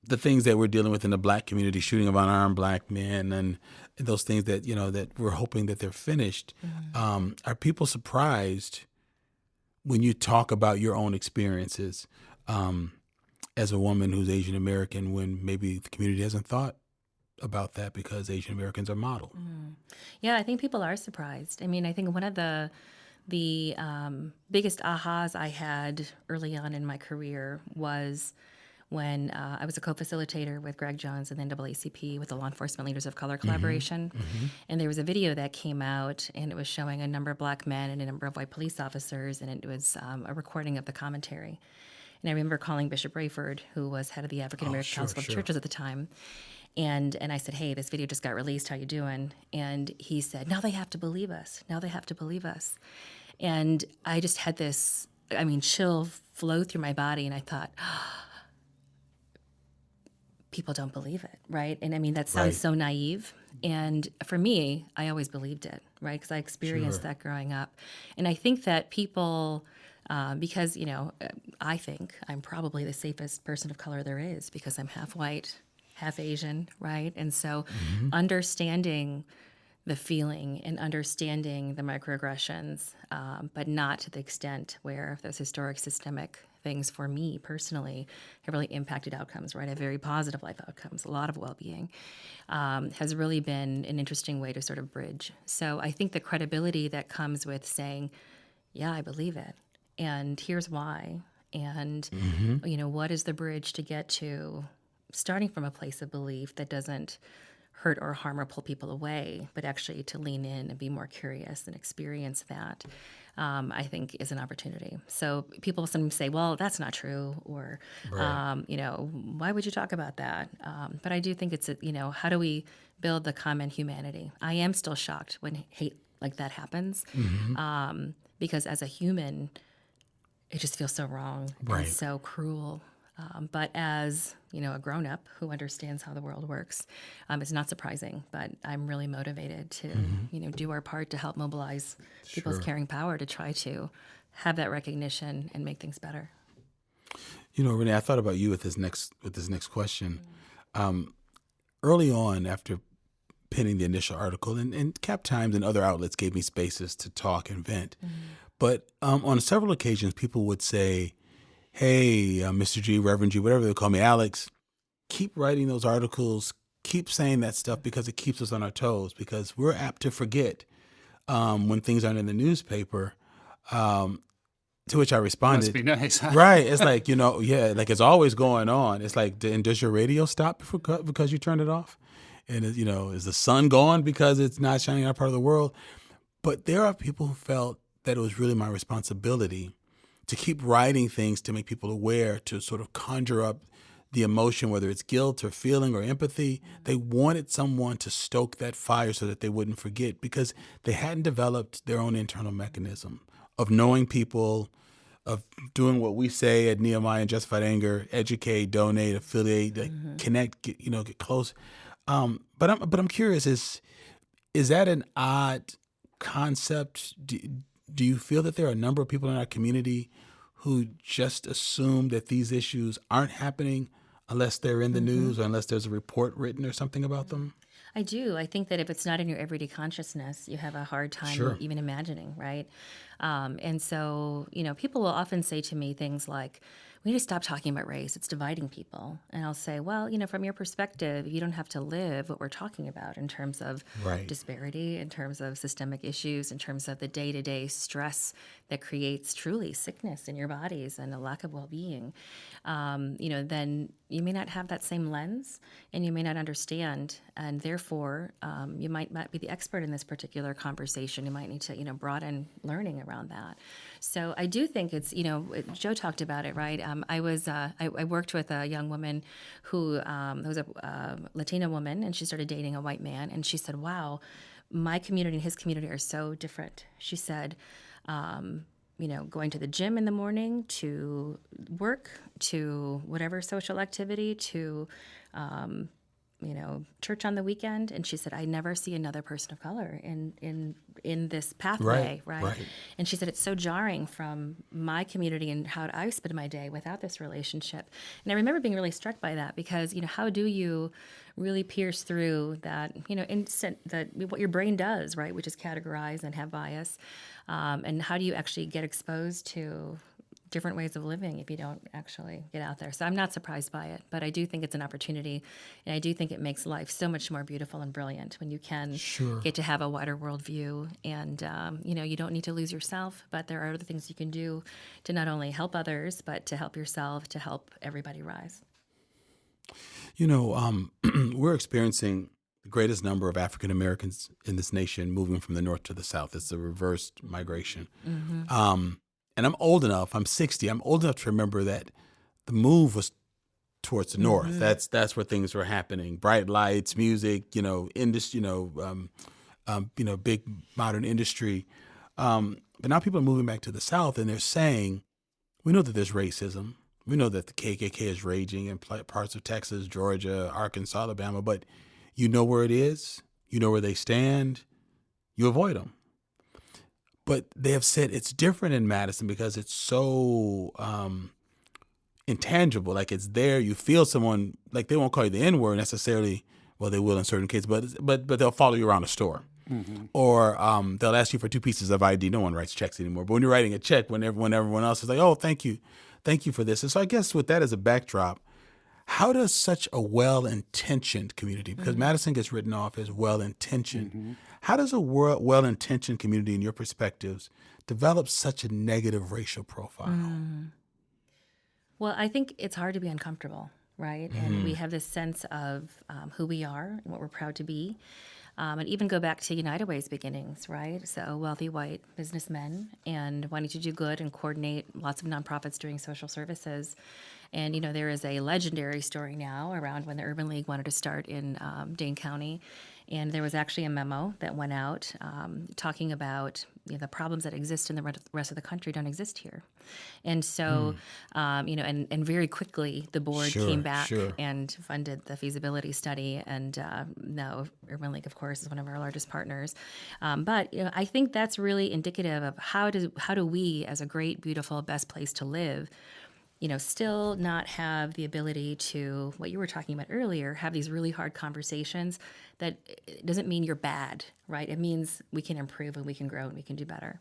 the things that we're dealing with in the black community, shooting of unarmed black men and those things that, that we're hoping that they're finished? Are people surprised when you talk about your own experiences as a woman who's Asian American when maybe the community hasn't thought about that because Asian Americans are model? Yeah, I think people are surprised. I mean, I think one of the biggest ahas I had early on in my career was when I was a co-facilitator with Greg Jones and the NAACP with the Law Enforcement Leaders of Color collaboration. And there was a video that came out, and it was showing a number of black men and a number of white police officers, and it was a recording of the commentary. And I remember calling Bishop Rayford, who was head of the African American Council of Churches at the time, and I said, hey, this video just got released. How you doing? And he said, now they have to believe us. Now they have to believe us. And I just had this, chill flow through my body, and I thought, people don't believe it, right? And that sounds so naive. And for me, I always believed it, right? Because I experienced that growing up. And I think that people, because, I think I'm probably the safest person of color there is because I'm half white, half Asian, right? And so understanding the feeling and understanding the microaggressions, but not to the extent where those historic systemic things for me personally have really impacted outcomes, right? I have very positive life outcomes, a lot of well-being, has really been an interesting way to sort of bridge. So I think the credibility that comes with saying, yeah, I believe it, and here's why, and what is the bridge to get to starting from a place of belief that doesn't hurt or harm or pull people away, but actually to lean in and be more curious and experience that, I think is an opportunity. So people sometimes say, well, that's not true, or, why would you talk about that? But I do think it's, how do we build the common humanity? I am still shocked when hate like that happens, because as a human, it just feels so wrong and so cruel. But as, a grown-up who understands how the world works, it's not surprising, but I'm really motivated to, do our part to help mobilize people's caring power to try to have that recognition and make things better. Renee, I thought about you with this next question. Early on, after penning the initial article, and Cap Times and other outlets gave me spaces to talk and vent, but on several occasions, people would say, hey, Mr. G, Reverend G, whatever they call me, Alex, keep writing those articles, keep saying that stuff because it keeps us on our toes, because we're apt to forget when things aren't in the newspaper To which I responded, Must be nice, huh? right. It's like, yeah, like it's always going on. It's like, and does your radio stop because you turned it off? And, is the sun gone because it's not shining in our part of the world? But there are people who felt that it was really my responsibility to keep writing things to make people aware, to sort of conjure up the emotion, whether it's guilt or feeling or empathy. They wanted someone to stoke that fire so that they wouldn't forget, because they hadn't developed their own internal mechanism of knowing people, of doing what we say at Nehemiah and Justified Anger: educate, donate, affiliate, connect, get close. But I'm curious, is that an odd concept? Do you feel that there are a number of people in our community who just assume that these issues aren't happening unless they're in the news or unless there's a report written or something about them? I do. I think that if it's not in your everyday consciousness, you have a hard time even imagining, right? And so, people will often say to me things like, we need to stop talking about race. It's dividing people. And I'll say, well, from your perspective, you don't have to live what we're talking about in terms of disparity, in terms of systemic issues, in terms of the day-to-day stress that creates truly sickness in your bodies and a lack of well-being. Then you may not have that same lens and you may not understand. And therefore, you might not be the expert in this particular conversation. You might need to, broaden learning around that. So I do think it's, Joe talked about it, right? I worked with a young woman who was a Latina woman, and she started dating a white man. And she said, wow, my community and his community are so different. She said, going to the gym in the morning, to work, to whatever social activity, to, church on the weekend. And she said, I never see another person of color in this pathway, right? And she said, it's so jarring from my community and how I spend my day without this relationship. And I remember being really struck by that, because, how do you really pierce through that, instant, that what your brain does, right, which is categorize and have bias, and how do you actually get exposed to different ways of living if you don't actually get out there? So I'm not surprised by it, but I do think it's an opportunity, and I do think it makes life so much more beautiful and brilliant when you can get to have a wider worldview, and you don't need to lose yourself, but there are other things you can do to not only help others, but to help yourself, to help everybody rise. We're experiencing the greatest number of African Americans in this nation moving from the north to the south. It's a reversed migration. And I'm old enough, I'm 60, I'm old enough to remember that the move was towards the north. That's where things were happening. Bright lights, music, industry, big modern industry. But now people are moving back to the south, and they're saying, we know that there's racism. We know that the KKK is raging in parts of Texas, Georgia, Arkansas, Alabama, but you know where it is, you know where they stand, you avoid them. But they have said it's different in Madison because it's so intangible. Like, it's there. You feel someone, like, they won't call you the N-word necessarily. Well, they will in certain cases, but they'll follow you around a store. Or they'll ask you for 2 pieces of ID. No one writes checks anymore. But when you're writing a check, when everyone else is like, oh, thank you for this. And so I guess with that as a backdrop, how does such a well-intentioned community, because Madison gets written off as well-intentioned, how does a well-intentioned community, in your perspectives, develop such a negative racial profile? Well, I think it's hard to be uncomfortable, right? And we have this sense of who we are and what we're proud to be. And even go back to United Way's beginnings, right? So wealthy white businessmen and wanting to do good and coordinate lots of nonprofits doing social services. And, there is a legendary story now around when the Urban League wanted to start in Dane County. And there was actually a memo that went out talking about the problems that exist in the rest of the country don't exist here. And so, and very quickly the board came back and funded the feasibility study. And now Urban League, of course, is one of our largest partners. But I think that's really indicative of how do we, as a great, beautiful, best place to live, still not have the ability to, what you were talking about earlier, have these really hard conversations that doesn't mean you're bad, right? It means we can improve and we can grow and we can do better.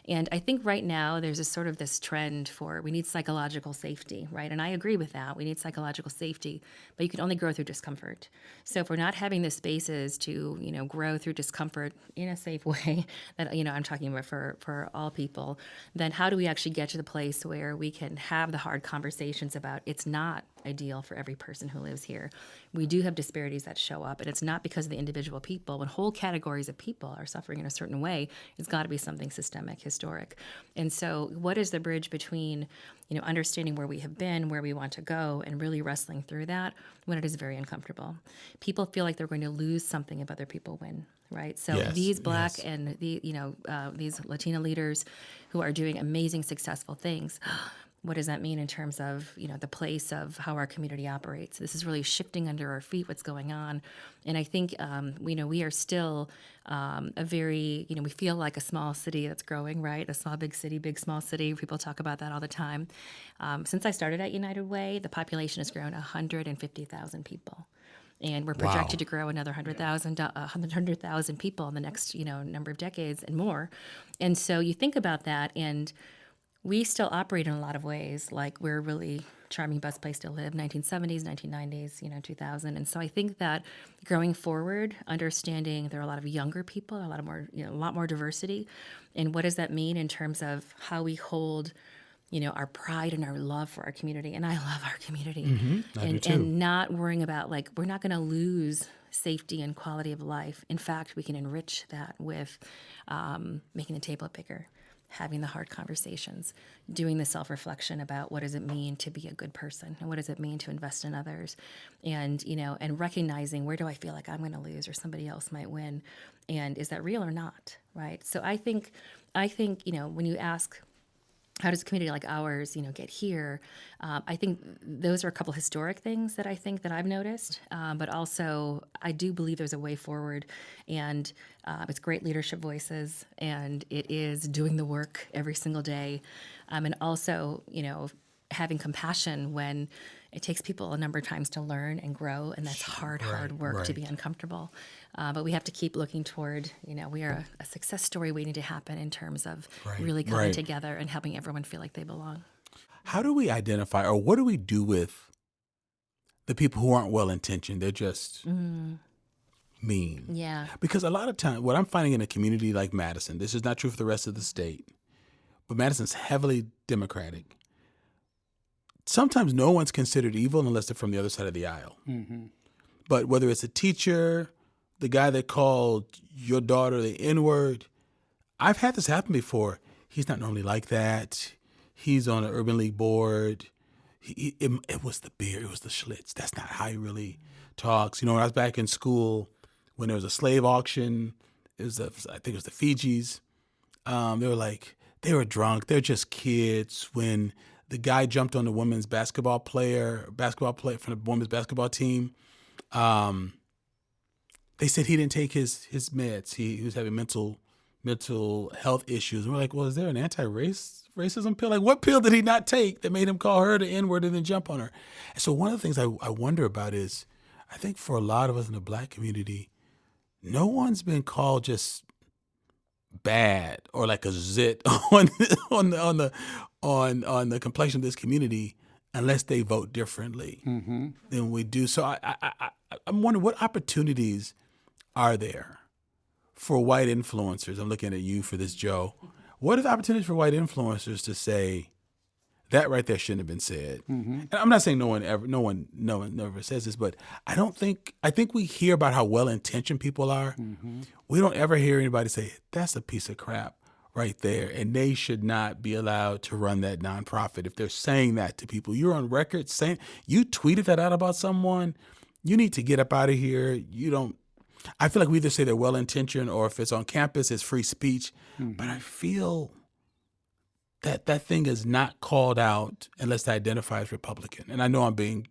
And I think right now there's a sort of this trend for we need psychological safety, right? And I agree with that. We need psychological safety, but you can only grow through discomfort. So if we're not having the spaces to, grow through discomfort in a safe way that, I'm talking about for all people, then how do we actually get to the place where we can have the hard conversations about it's not ideal for every person who lives here. We do have disparities that show up, and it's not because of the individual people. When whole categories of people are suffering in a certain way, it's got to be something systemic, historic. And so what is the bridge between, understanding where we have been, where we want to go, and really wrestling through that when it is very uncomfortable? People feel like they're going to lose something if other people win, right? So these Black and these Latina leaders who are doing amazing, successful things, what does that mean in terms of, the place of how our community operates? This is really shifting under our feet what's going on. And I think, we are still a very, we feel like a small city that's growing, right? A small, big city, big, small city. People talk about that all the time. Since I started at United Way, the population has grown 150,000 people. And we're projected to grow another 100,000 people in the next, number of decades and more. And so you think about that, and we still operate in a lot of ways like we're really charming, best place to live, 1970s, 1990s, 2000. And so I think that growing forward, understanding there are a lot of younger people, a lot more diversity. And what does that mean in terms of how we hold, our pride and our love for our community? And I love our community. And not worrying about we're not going to lose safety and quality of life. In fact, we can enrich that with making the table bigger, having the hard conversations, doing the self-reflection about what does it mean to be a good person and what does it mean to invest in others, and and recognizing where do I feel like I'm going to lose or somebody else might win, and is that real or not, right? So I think when you ask, how does a community like ours, get here? I think those are a couple historic things that I think that I've noticed, but also I do believe there's a way forward, and it's great leadership voices, and it is doing the work every single day, and also, having compassion when it takes people a number of times to learn and grow, and that's hard work to be uncomfortable. But we have to keep looking toward, we are a success story waiting to happen in terms of really coming together and helping everyone feel like they belong. How do we identify, or what do we do with the people who aren't well-intentioned? They're just mean. Yeah. Because a lot of times, what I'm finding in a community like Madison, this is not true for the rest of the state, but Madison's heavily Democratic. Sometimes no one's considered evil unless they're from the other side of the aisle. Mm-hmm. But whether it's a teacher, the guy that called your daughter the N-word, I've had this happen before. He's not normally like that. He's on an Urban League board. It was the beer. It was the Schlitz. That's not how he really talks. When I was back in school, when there was a slave auction, I think it was the Fijis. They were drunk. They're just kids. When the guy jumped on the women's basketball player from the women's basketball team, they said he didn't take his meds. He was having mental health issues. And we're like, well, is there an anti-racism pill? Like, what pill did he not take that made him call her the N-word and then jump on her? And so one of the things I wonder about is, I think for a lot of us in the Black community, no one's been called just bad or like a zit on the complexion of this community unless they vote differently than we do. So I'm wondering, what opportunities are there for white influencers? I'm looking at you for this, Joe. What are the opportunities for white influencers to say that right there shouldn't have been said? And I'm not saying no one never says this, but I think we hear about how well-intentioned people are. We don't ever hear anybody say, that's a piece of crap right there, and they should not be allowed to run that nonprofit. If they're saying that to people, you're on record saying, you tweeted that out about someone, you need to get up out of here. I feel like we either say they're well-intentioned, or if it's on campus, it's free speech. But I feel that thing is not called out unless they identify as Republican. And I know I'm being,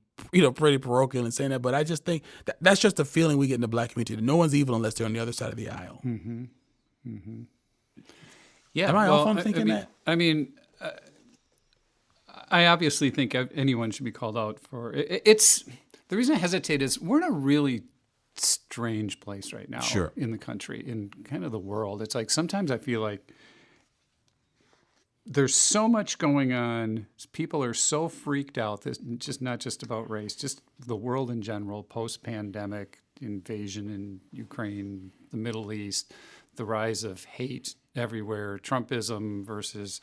pretty parochial in saying that, but I just think that's just a feeling we get in the Black community, that no one's evil unless they're on the other side of the aisle. Yeah. Am I off on thinking that? I mean, I obviously think anyone should be called out for it's. The reason I hesitate is we're in a really strange place right now Sure. in the country, in kind of the world. It's like sometimes I feel like there's so much going on. People are so freaked out. This just not just about race, just the world in general, post-pandemic invasion in Ukraine, the Middle East, the rise of hate everywhere, Trumpism versus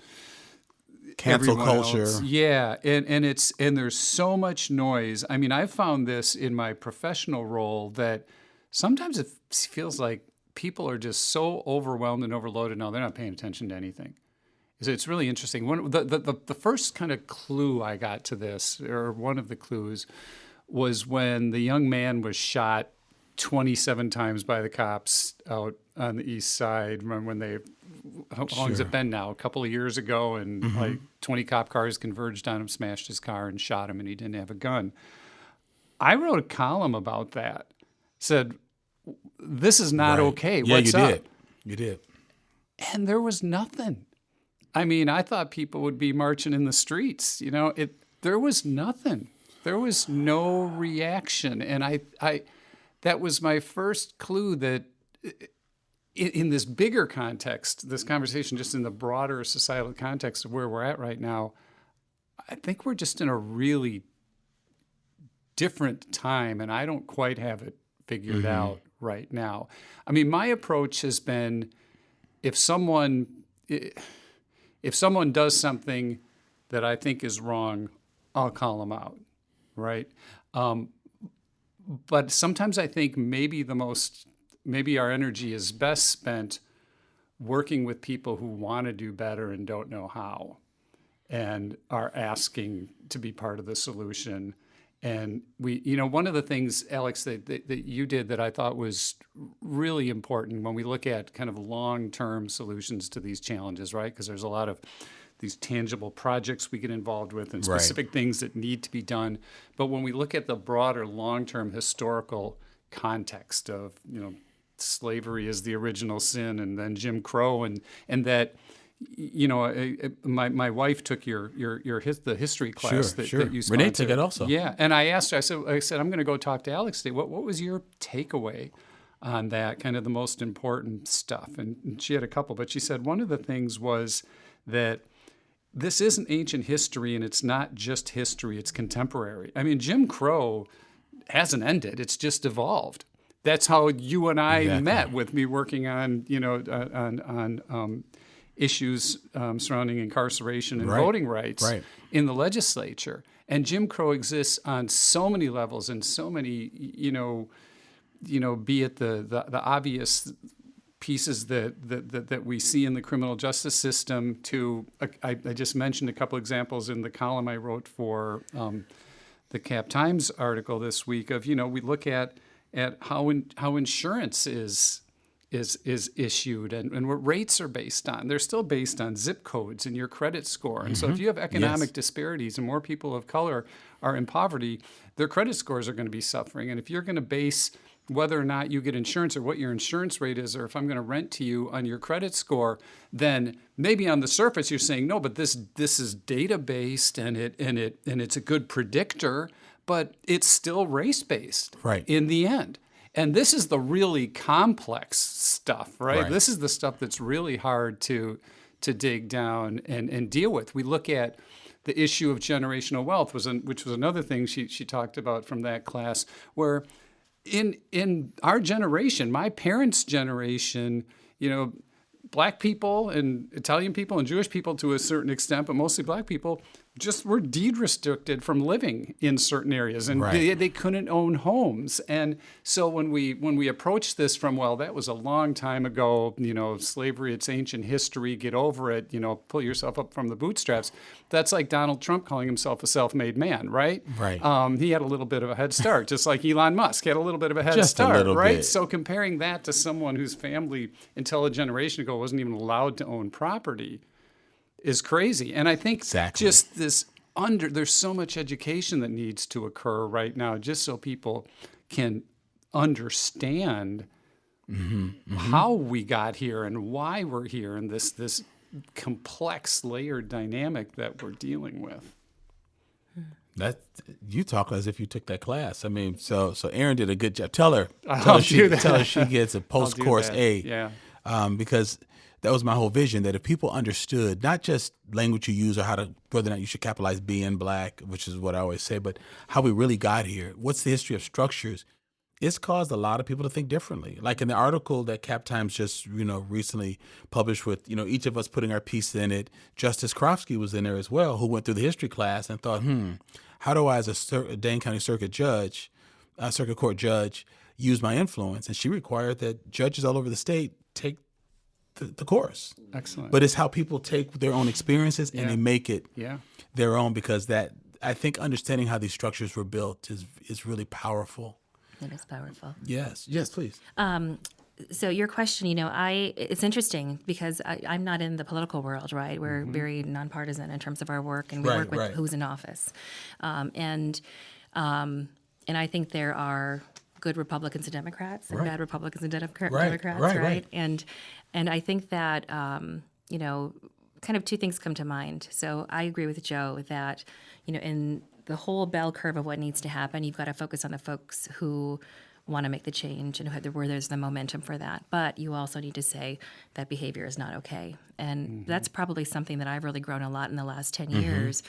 Cancel everyone culture. else. Yeah, and there's so much noise. I mean, I've found this in my professional role that sometimes it feels like people are just so overwhelmed and overloaded now they're not paying attention to anything. So it's really interesting. The first kind of clue I got to this, or one of the clues, was when the young man was shot 27 times by the cops out on the east side. When they, how long has it been now? A couple of years ago, and like 20 cop cars converged on him, smashed his car, and shot him, and he didn't have a gun. I wrote a column about that. Said, this is not okay. Yeah, What's you up? did. You did. And there was nothing. I mean, I thought people would be marching in the streets. You know, there was nothing. There was no reaction. And I that was my first clue that in this bigger context, this conversation just in the broader societal context of where we're at right now, I think we're just in a really different time, and I don't quite have it figured out right now. I mean, my approach has been if someone does something that I think is wrong, I'll call them out, right? But sometimes I think maybe our energy is best spent working with people who want to do better and don't know how, and are asking to be part of the solution. And one of the things, Alex, that you did that I thought was really important when we look at kind of long-term solutions to these challenges, right? Because there's a lot of these tangible projects we get involved with and specific things that need to be done. But when we look at the broader long-term historical context of, slavery is the original sin, and then Jim Crow, and that, my wife took the history class that you sponsored. Renee took it also. Yeah, and I asked her. I said, I'm going to go talk to Alex today. What was your takeaway on that, kind of the most important stuff? And she had a couple, but she said one of the things was that this isn't ancient history, and it's not just history; it's contemporary. I mean, Jim Crow hasn't ended; it's just evolved. That's how you and I met, with me working on issues surrounding incarceration and voting rights in the legislature. And Jim Crow exists on so many levels and so many, be it the obvious pieces that we see in the criminal justice system to, I just mentioned a couple examples in the column I wrote for the Cap Times article this week of, we look at how insurance is issued and what rates are based on. They're still based on zip codes and your credit score. And so if you have economic disparities and more people of color are in poverty, their credit scores are going to be suffering. And if you're going to base whether or not you get insurance or what your insurance rate is, or if I'm going to rent to you on your credit score, then maybe on the surface you're saying, no, but this is data-based and it's a good predictor, but it's still race-based in the end. And this is the really complex stuff, right? This is the stuff that's really hard to dig down and deal with. We look at the issue of generational wealth, which was another thing she talked about from that class, where in our generation, my parents' generation, Black people and Italian people and Jewish people to a certain extent, but mostly Black people, just were deed restricted from living in certain areas, and they couldn't own homes. And so when we approach this from, well, that was a long time ago, slavery, it's ancient history, get over it, pull yourself up from the bootstraps. That's like Donald Trump calling himself a self-made man, right? He had a little bit of a head start, just like Elon Musk had a little bit of a head start, right? Bit. So comparing that to someone whose family until a generation ago wasn't even allowed to own property is crazy. And I think just there's so much education that needs to occur right now just so people can understand how we got here and why we're here and this complex layered dynamic that we're dealing with. That you talk as if you took that class. I mean, so Erin did a good job. Tell her I'll do that. tell her she gets a post course A. Yeah. Because that was my whole vision, that if people understood not just language you use or whether or not you should capitalize being black, which is what I always say, but how we really got here. What's the history of structures? It's caused a lot of people to think differently. Like in the article that Cap Times just, recently published with, each of us putting our piece in it, Justice Krofsky was in there as well, who went through the history class and thought, how do I as a Dane County Circuit Court judge, use my influence? And she required that judges all over the state take the course. Excellent. But it's how people take their own experiences and they make it their own, because that, I think, understanding how these structures were built is really powerful. It is powerful. Yes, please. So your question, it's interesting because I'm not in the political world, right? We're very nonpartisan in terms of our work, and we work with who's in office. And I think there are good Republicans and Democrats and bad Republicans and Democrats, right? And I think that, kind of two things come to mind. So I agree with Joe that, in the whole bell curve of what needs to happen, you've got to focus on the folks who want to make the change and where there's the momentum for that. But you also need to say that behavior is not okay. And that's probably something that I've really grown a lot in the last 10 years,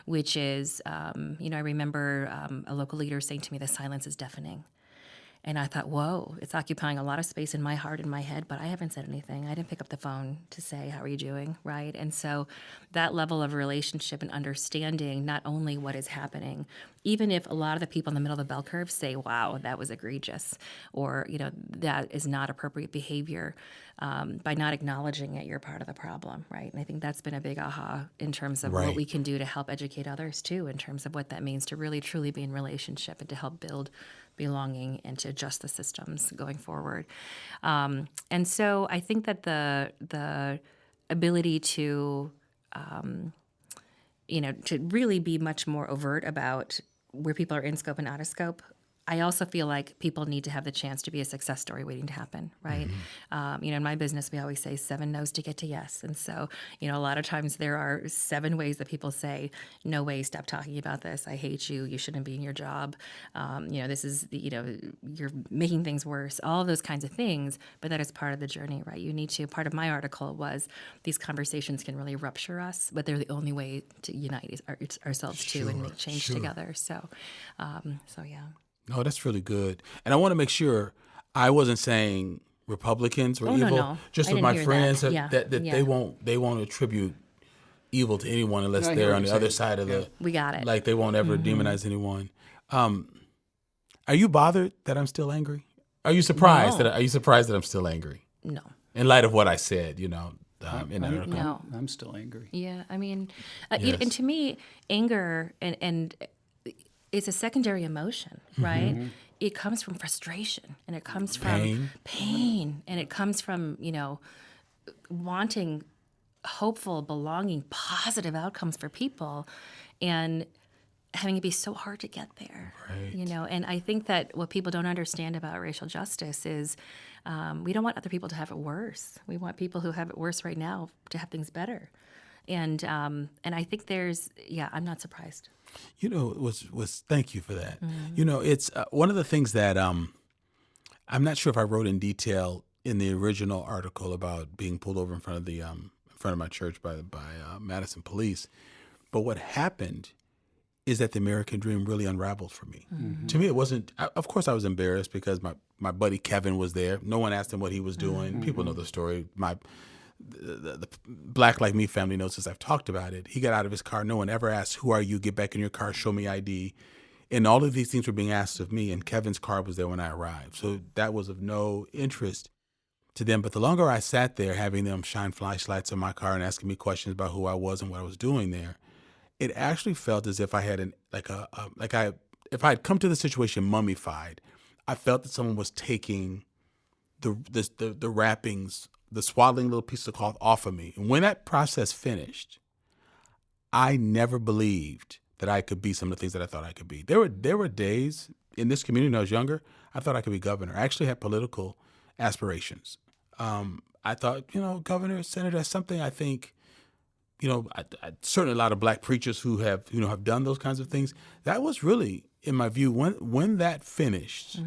which is, I remember a local leader saying to me, the silence is deafening. And I thought, whoa, it's occupying a lot of space in my heart and my head, but I haven't said anything. I didn't pick up the phone to say, how are you doing, right? And so that level of relationship and understanding not only what is happening, even if a lot of the people in the middle of the bell curve say, wow, that was egregious, or, that is not appropriate behavior, by not acknowledging it, you're part of the problem, right? And I think that's been a big aha in terms of what we can do to help educate others, too, in terms of what that means to really, truly be in relationship and to help build belonging and to adjust the systems going forward. And so I think that the ability to, to really be much more overt about where people are in scope and out of scope. I also feel like people need to have the chance to be a success story waiting to happen, right? In my business, we always say 7 no's to get to yes. And so, a lot of times there are 7 ways that people say, no way, stop talking about this. I hate you. You shouldn't be in your job. This is, you're making things worse, all of those kinds of things. But that is part of the journey, right? You need to, part of my article was these conversations can really rupture us, but they're the only way to unite ourselves too and make change together. So yeah. No, that's really good. And I want to make sure I wasn't saying Republicans were evil. No. Just with my friends that they won't attribute evil to anyone unless they're on the other side of the. We got it. Like they won't ever demonize anyone. Are you bothered that I'm still angry? Are you surprised that I'm still angry? No. In light of what I said, in the article. No. I'm still angry. Yeah, I mean, Yes. and to me, anger and it's a secondary emotion, right? It comes from frustration, and it comes from pain, and it comes from, wanting hopeful, belonging, positive outcomes for people, and having it be so hard to get there, And I think that what people don't understand about racial justice is we don't want other people to have it worse. We want people who have it worse right now to have things better. And I think I'm not surprised. Thank you for that. It's one of the things that I'm not sure if I wrote in detail in the original article about being pulled over in front of my church by Madison police. But what happened is that the American dream really unraveled for me. To me, it wasn't. Of course, I was embarrassed because my buddy Kevin was there. No one asked him what he was doing. People know the story. The Black Like Me family knows this. I've talked about it. He got out of his car. No one ever asked, who are you? Get back in your car. Show me ID. And all of these things were being asked of me. And Kevin's car was there when I arrived. So that was of no interest to them. But the longer I sat there having them shine flashlights on my car and asking me questions about who I was and what I was doing there, it actually felt as if I had if I had come to the situation mummified. I felt that someone was taking the wrappings, the swaddling little piece of cloth off of me. And when that process finished, I never believed that I could be some of the things that I thought I could be. There were days in this community when I was younger, I thought I could be governor. I actually had political aspirations. I thought, governor, senator, that's something I think, certainly a lot of black preachers who have done those kinds of things. That was really, in my view, when that finished,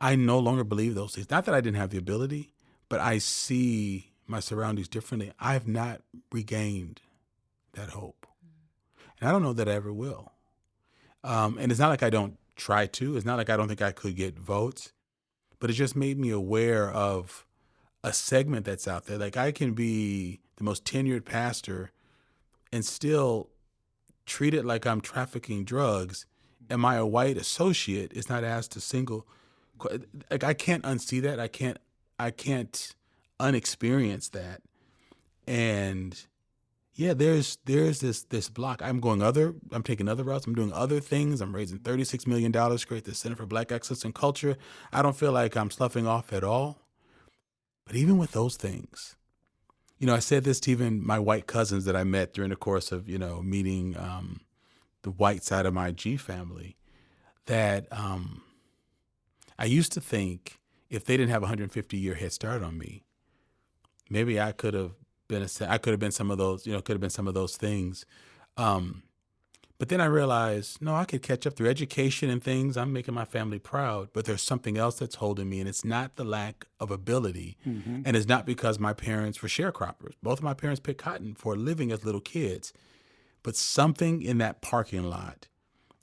I no longer believe those things. Not that I didn't have the ability, but I see my surroundings differently. I have not regained that hope. And I don't know that I ever will. And it's not like I don't try to. It's not like I don't think I could get votes. But it just made me aware of a segment that's out there. Like, I can be the most tenured pastor and still treat it like I'm trafficking drugs, and my white associate is not asked a single. Like, I can't unsee that. I can't unexperience that. And yeah, there's this block. I'm taking other routes. I'm doing other things. I'm raising $36 million to create the Center for Black Excellence in Culture. I don't feel like I'm sloughing off at all. But even with those things, I said this to even my white cousins that I met during the course of, meeting the white side of my G family, that I used to think if they didn't have a 150-year head start on me, maybe I could have been some of those, could have been some of those things. But then I realized, no, I could catch up through education and things. I'm making my family proud, but there's something else that's holding me, and it's not the lack of ability, and it's not because my parents were sharecroppers. Both of my parents picked cotton for a living as little kids, but something in that parking lot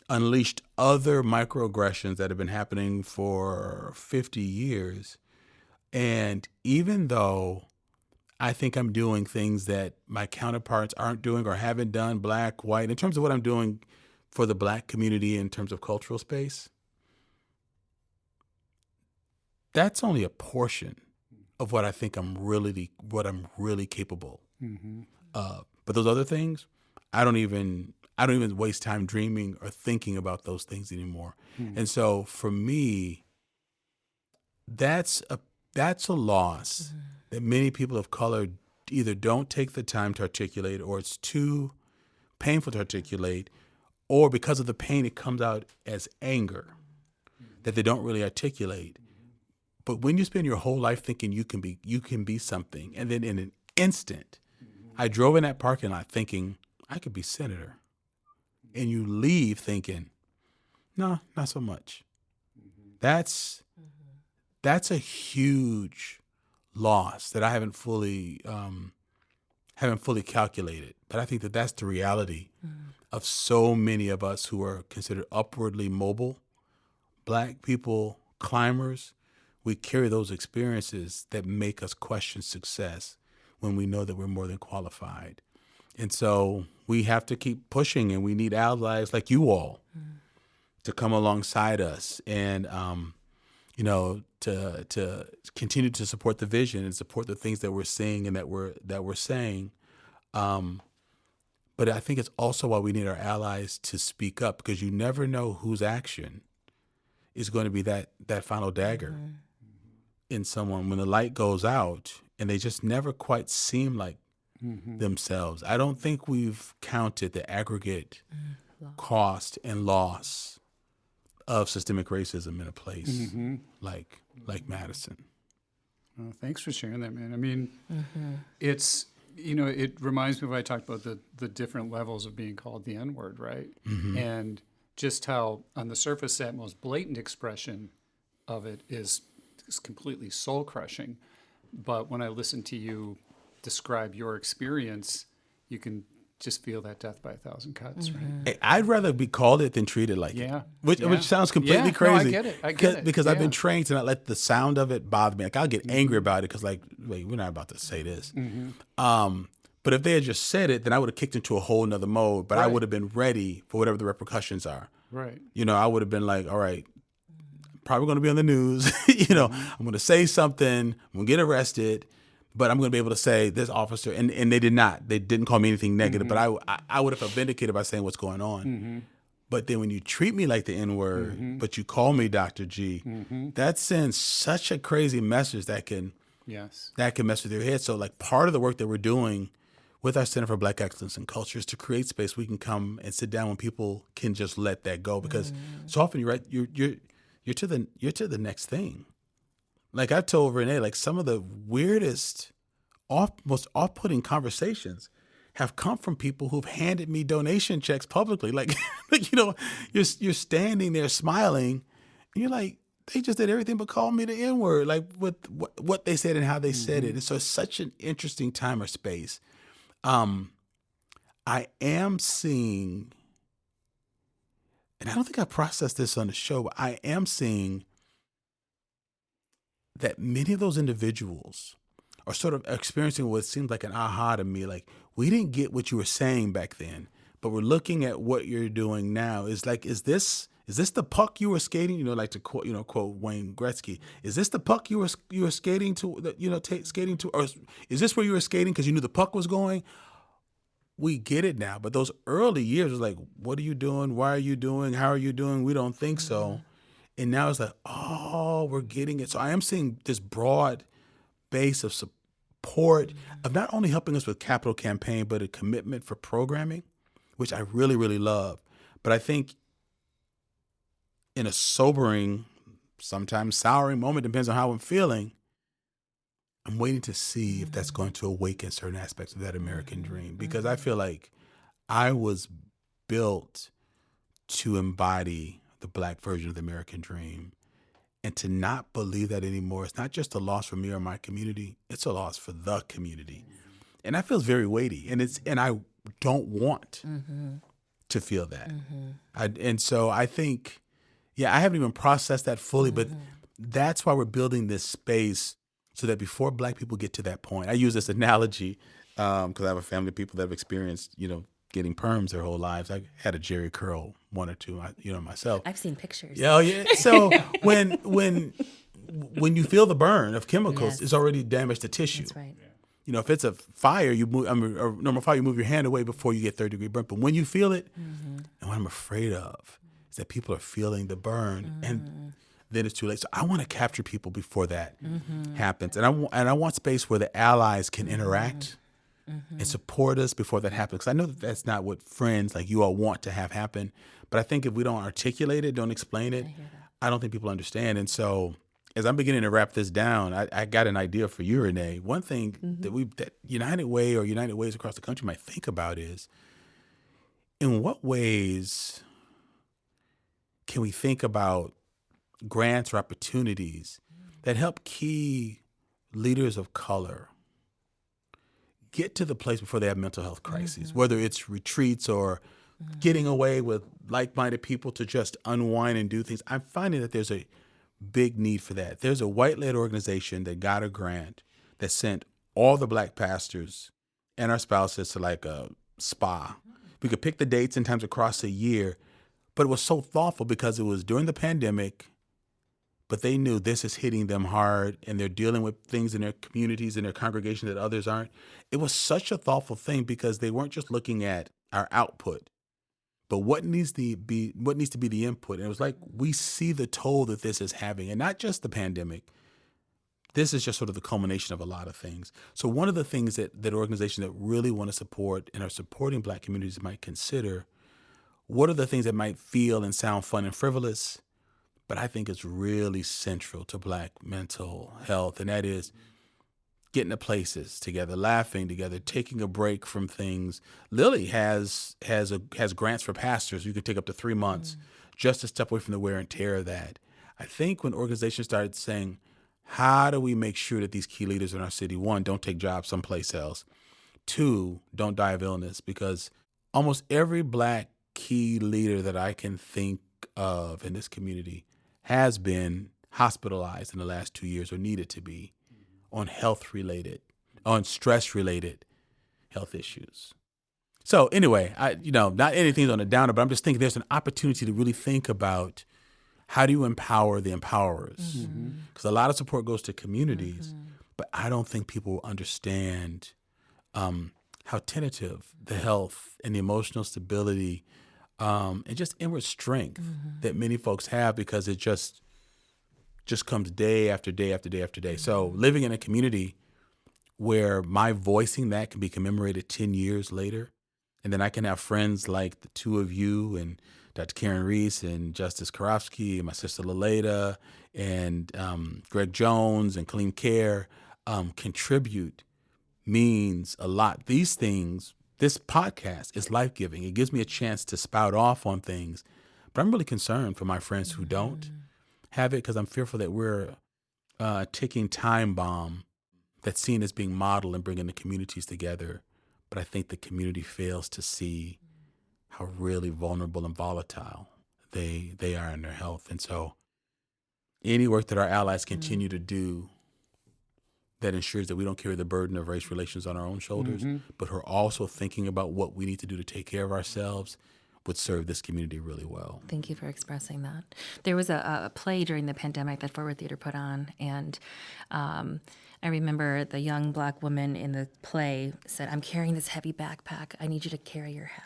unleashed other microaggressions that have been happening for 50 years. And even though I think I'm doing things that my counterparts aren't doing or haven't done, black, white, in terms of what I'm doing for the black community in terms of cultural space, that's only a portion of what I think I'm really capable of. But those other things, I don't even waste time dreaming or thinking about those things anymore. And so for me, that's a loss that many people of color either don't take the time to articulate, or it's too painful to articulate, or because of the pain, it comes out as anger that they don't really articulate. But when you spend your whole life thinking you can be something, and then in an instant, I drove in that parking lot thinking I could be senator, and you leave thinking, no, not so much. That's a huge loss that I haven't fully calculated. But I think that that's the reality of so many of us who are considered upwardly mobile, black people, climbers. We carry those experiences that make us question success when we know that we're more than qualified. And so we have to keep pushing, and we need allies like you all to come alongside us and to continue to support the vision and support the things that we're seeing and that we're saying. But I think it's also why we need our allies to speak up, because you never know whose action is going to be that final dagger in someone when the light goes out and they just never quite seem like themselves. I don't think we've counted the aggregate cost and loss of systemic racism in a place like Madison. Well, thanks for sharing that, man. I mean, it's, it reminds me of what I talked about, the different levels of being called the N-word, right? And just how on the surface that most blatant expression of it is completely soul-crushing. But when I listen to you describe your experience, you can just feel that death by a thousand cuts, right? Hey, I'd rather be called it than treated like it. Which sounds completely crazy. No, I get it. Because I've been trained to not let the sound of it bother me. Like, I'll get angry about it because, like, wait, we're not about to say this. But if they had just said it, then I would have kicked into a whole nother mode. But I would have been ready for whatever the repercussions are. Right. I would have been like, all right, probably going to be on the news. I'm going to say something. I'm going to get arrested. But I'm going to be able to say this officer, and they did not. They didn't call me anything negative, but I would have felt vindicated by saying what's going on. But then when you treat me like the N-word, but you call me Dr. G, that sends such a crazy message that can mess with your head. So, like, part of the work that we're doing with our Center for Black Excellence in Culture is to create space we can come and sit down when people can just let that go, because so often you're to the next thing. Like, I told Renee, like, some of the weirdest, most off-putting conversations have come from people who've handed me donation checks publicly. Like, like, you know, you're standing there smiling, and you're like, they just did everything but call me the N-word, like with what they said and how they said it. And so it's such an interesting time or space. I am seeing, and I don't think I processed this on the show, but I am seeing that many of those individuals are sort of experiencing what seems like an aha to me. Like, we didn't get what you were saying back then, but we're looking at what you're doing now. Is like, is this the puck you were skating? You know, like to quote Wayne Gretzky. Is this the puck you were skating to? Skating to, or is this where you were skating because you knew the puck was going? We get it now, but those early years was like, what are you doing? Why are you doing? How are you doing? We don't think so. And now it's like, oh, we're getting it. So I am seeing this broad base of support of not only helping us with capital campaign, but a commitment for programming, which I really, really love. But I think in a sobering, sometimes souring moment, depends on how I'm feeling, I'm waiting to see if that's going to awaken certain aspects of that American dream, because I feel like I was built to embody the Black version of the American dream. And to not believe that anymore, it's not just a loss for me or my community, it's a loss for the community. And that feels very weighty. And I don't want to feel that. And so I think, I haven't even processed that fully, but that's why we're building this space so that before Black people get to that point, I use this analogy because I have a family of people that have experienced, getting perms their whole lives. I had a Jerry curl, one or two, myself. I've seen pictures. Yeah. So when you feel the burn of chemicals, it's already damaged the tissue. That's right. If it's a fire, a normal fire, you move your hand away before you get 3rd-degree burn. But when you feel it, and what I'm afraid of is that people are feeling the burn, and then it's too late. So I want to capture people before that happens, and I want space where the allies can interact and support us before that happens. Because I know that that's not what friends like you all want to have happen, but I think if we don't articulate it, don't explain it, I don't think people understand. And so as I'm beginning to wrap this down, I got an idea for you, Renee. One thing that United Way or United Ways across the country might think about is, in what ways can we think about grants or opportunities that help key leaders of color get to the place before they have mental health crises, whether it's retreats or getting away with like-minded people to just unwind and do things. I'm finding that there's a big need for that. There's a white-led organization that got a grant that sent all the Black pastors and our spouses to like a spa. We could pick the dates and times across the year, but it was so thoughtful because it was during the pandemic, but they knew this is hitting them hard and they're dealing with things in their communities and their congregation that others aren't. It was such a thoughtful thing because they weren't just looking at our output, but what needs to be the input. And it was like, we see the toll that this is having, and not just the pandemic. This is just sort of the culmination of a lot of things. So one of the things that organizations that really want to support and are supporting Black communities might consider, what are the things that might feel and sound fun and frivolous, but I think it's really central to Black mental health, and that is getting to places together, laughing together, taking a break from things. Lily has grants for pastors. You can take up to 3 months just to step away from the wear and tear of that. I think when organizations started saying, how do we make sure that these key leaders in our city, 1, don't take jobs someplace else, 2, don't die of illness, because almost every Black key leader that I can think of in this community has been hospitalized in the last 2 years or needed to be on on stress-related health issues. So anyway, not anything's on a downer, but I'm just thinking there's an opportunity to really think about how do you empower the empowerers? Because a lot of support goes to communities, but I don't think people understand how tentative the health and the emotional stability and just inward strength that many folks have, because it just comes day after day after day after day. So living in a community where my voicing that can be commemorated 10 years later, and then I can have friends like the two of you and Dr. Karen Reese and Justice Karofsky and my sister Laleda and Greg Jones and Kaleem Care contribute means a lot. These things this podcast is life-giving. It gives me a chance to spout off on things, but I'm really concerned for my friends who don't have it, because I'm fearful that we're a ticking time bomb that's seen as being modeled and bringing the communities together. But I think the community fails to see how really vulnerable and volatile they are in their health. And so any work that our allies continue to do that ensures that we don't carry the burden of race relations on our own shoulders, but who are also thinking about what we need to do to take care of ourselves, would serve this community really well. Thank you for expressing that. There was a play during the pandemic that Forward Theater put on, and I remember the young Black woman in the play said, "I'm carrying this heavy backpack. I need you to carry your half."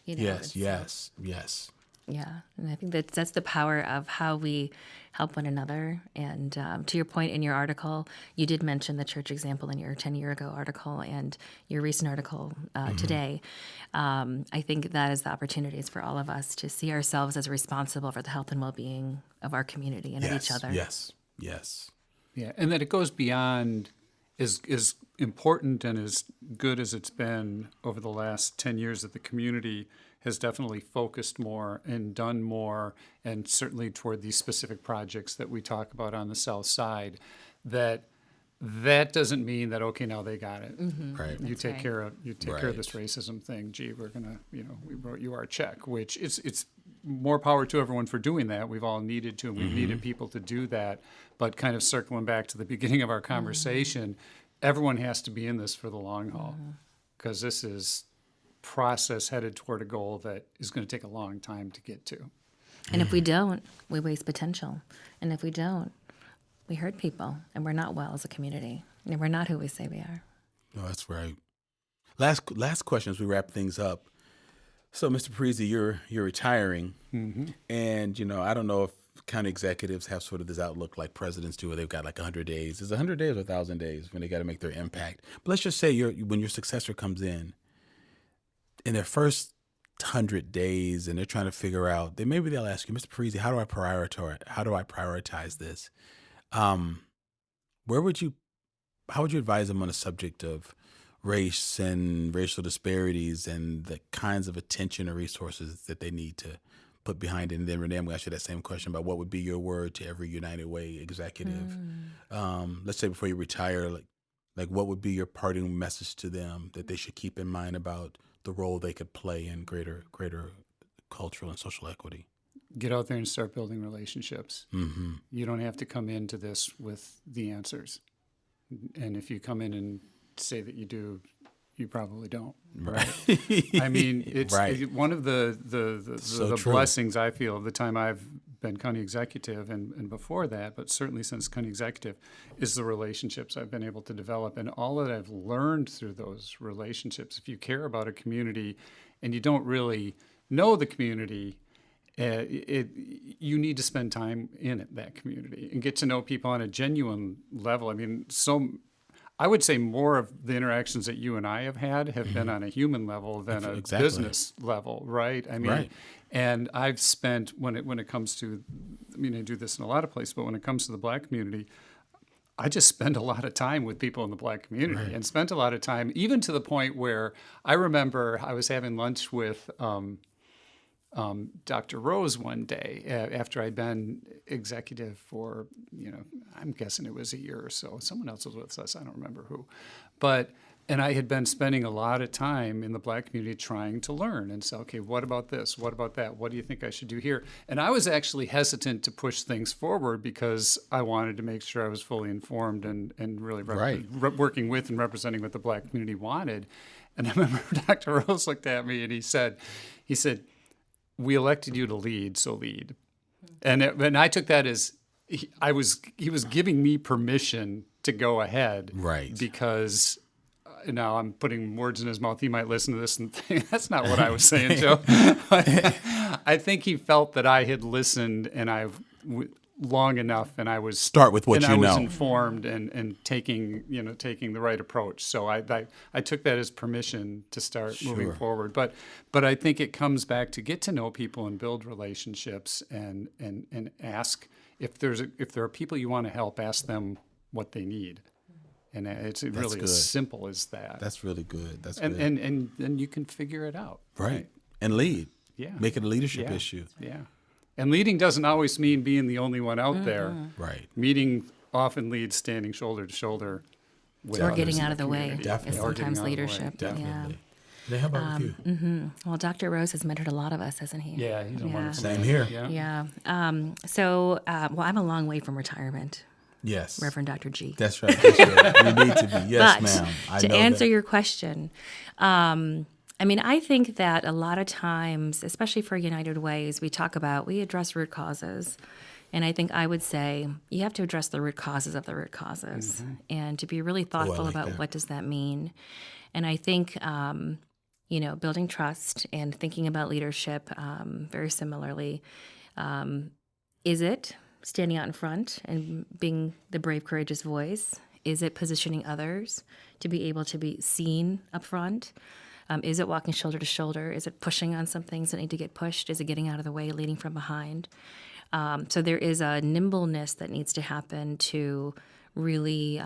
You know, Yes. Yeah, and I think that's the power of how we help one another. And to your point in your article, you did mention the church example in your 10-year ago article and your recent article today. I think that is the opportunities for all of us to see ourselves as responsible for the health and well-being of our community and of each other. Yes. Yeah, and that it goes beyond as important and as good as it's been over the last 10 years, that the community has definitely focused more and done more, and certainly toward these specific projects that we talk about on the South Side, that doesn't mean that, okay, now they got it. Right. You take right. care of this racism thing. Gee, we're gonna, we wrote you our check, which it's more power to everyone for doing that. We've all needed to, and we've needed people to do that. But kind of circling back to the beginning of our conversation, everyone has to be in this for the long haul, because this is process headed toward a goal that is going to take a long time to get to. And if we don't, we waste potential. And if we don't, we hurt people, and we're not well as a community, and we're not who we say we are. No, that's right. Last question as we wrap things up. So, Mr. Parisi, you're retiring, and I don't know if county executives have sort of this outlook like presidents do, where they've got like 100 days. Is 100 days or 1,000 days when they got to make their impact? But let's just say when your successor comes in their first 100 days, and they're trying to figure out, maybe they'll ask you, Mr. Parisi, how do I prioritize this? How would you advise them on the subject of race and racial disparities and the kinds of attention or resources that they need to put behind it? And then, Renee, I'm going to ask you that same question about what would be your word to every United Way executive. Let's say before you retire, like what would be your parting message to them that they should keep in mind about the role they could play in greater cultural and social equity? Get out there and start building relationships. You don't have to come into this with the answers. And if you come in and say that you do, you probably don't. Right? I mean, it's one of the blessings I feel of the time I've been county executive and before that, but certainly since county executive, is the relationships I've been able to develop and all that I've learned through those relationships. If you care about a community and you don't really know the community, you need to spend time in that community and get to know people on a genuine level. I mean, I would say more of the interactions that you and I have had have been on a human level than a business level, right? I mean, and I've spent, when it comes to, I do this in a lot of places, but when it comes to the Black community, I just spend a lot of time with people in the Black community and spent a lot of time, even to the point where I remember I was having lunch with Dr. Rose one day after I'd been executive for, I'm guessing it was a year or so. Someone else was with us. I don't remember who. And I had been spending a lot of time in the Black community trying to learn and say, okay, what about this? What about that? What do you think I should do here? And I was actually hesitant to push things forward because I wanted to make sure I was fully informed and really working with and representing what the Black community wanted. And I remember Dr. Rose looked at me and he said, we elected you to lead, so lead. And I took that as he was giving me permission to go ahead. Right. Because now I'm putting words in his mouth. He might listen to this and think, that's not what I was saying, Joe. I think he felt that I had listened and long enough, and I was start with what and you I was know, informed and taking the right approach. So I took that as permission to start moving forward. But I think it comes back to get to know people and build relationships and ask if there are people you want to help, ask them what they need. And it's really good. as simple as that. That's really good. That's and, good. and then you can figure it out. Right. And lead. Yeah. Make it a leadership Yeah. issue. Yeah. And leading doesn't always mean being the only one out there. Right. Meeting often leads standing shoulder to shoulder with Or others getting in out the of the way community. Definitely. is Or getting sometimes out of the way. leadership. Definitely. Now, how about with you? Well, Dr. Rose has mentored a lot of us, hasn't he? Yeah, he's a wonderful Same man. here. Yeah. Yeah. Well, I'm a long way from retirement, Yes. Reverend Dr. G. That's right. That's right. You need to be. Yes, But ma'am. I to know answer that. your question, I think that a lot of times, especially for United Ways, we address root causes. And I think I would say you have to address the root causes of the root causes and to be really thoughtful like about that. what does that mean. And I think, building trust and thinking about leadership very similarly. Is it standing out in front and being the brave, courageous voice? Is it positioning others to be able to be seen up front? Is it walking shoulder to shoulder? Is it pushing on some things that need to get pushed? Is it getting out of the way, leading from behind? So there is a nimbleness that needs to happen to really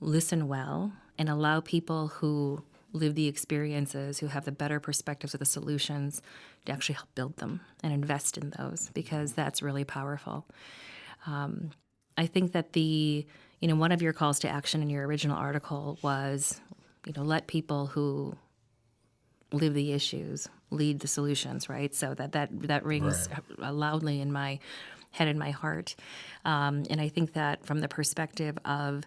listen well and allow people who live the experiences, who have the better perspectives of the solutions, to actually help build them and invest in those, because that's really powerful. I think that one of your calls to action in your original article was, let people who live the issues lead the solutions, right? So that rings loudly in my head and my heart. And I think that from the perspective of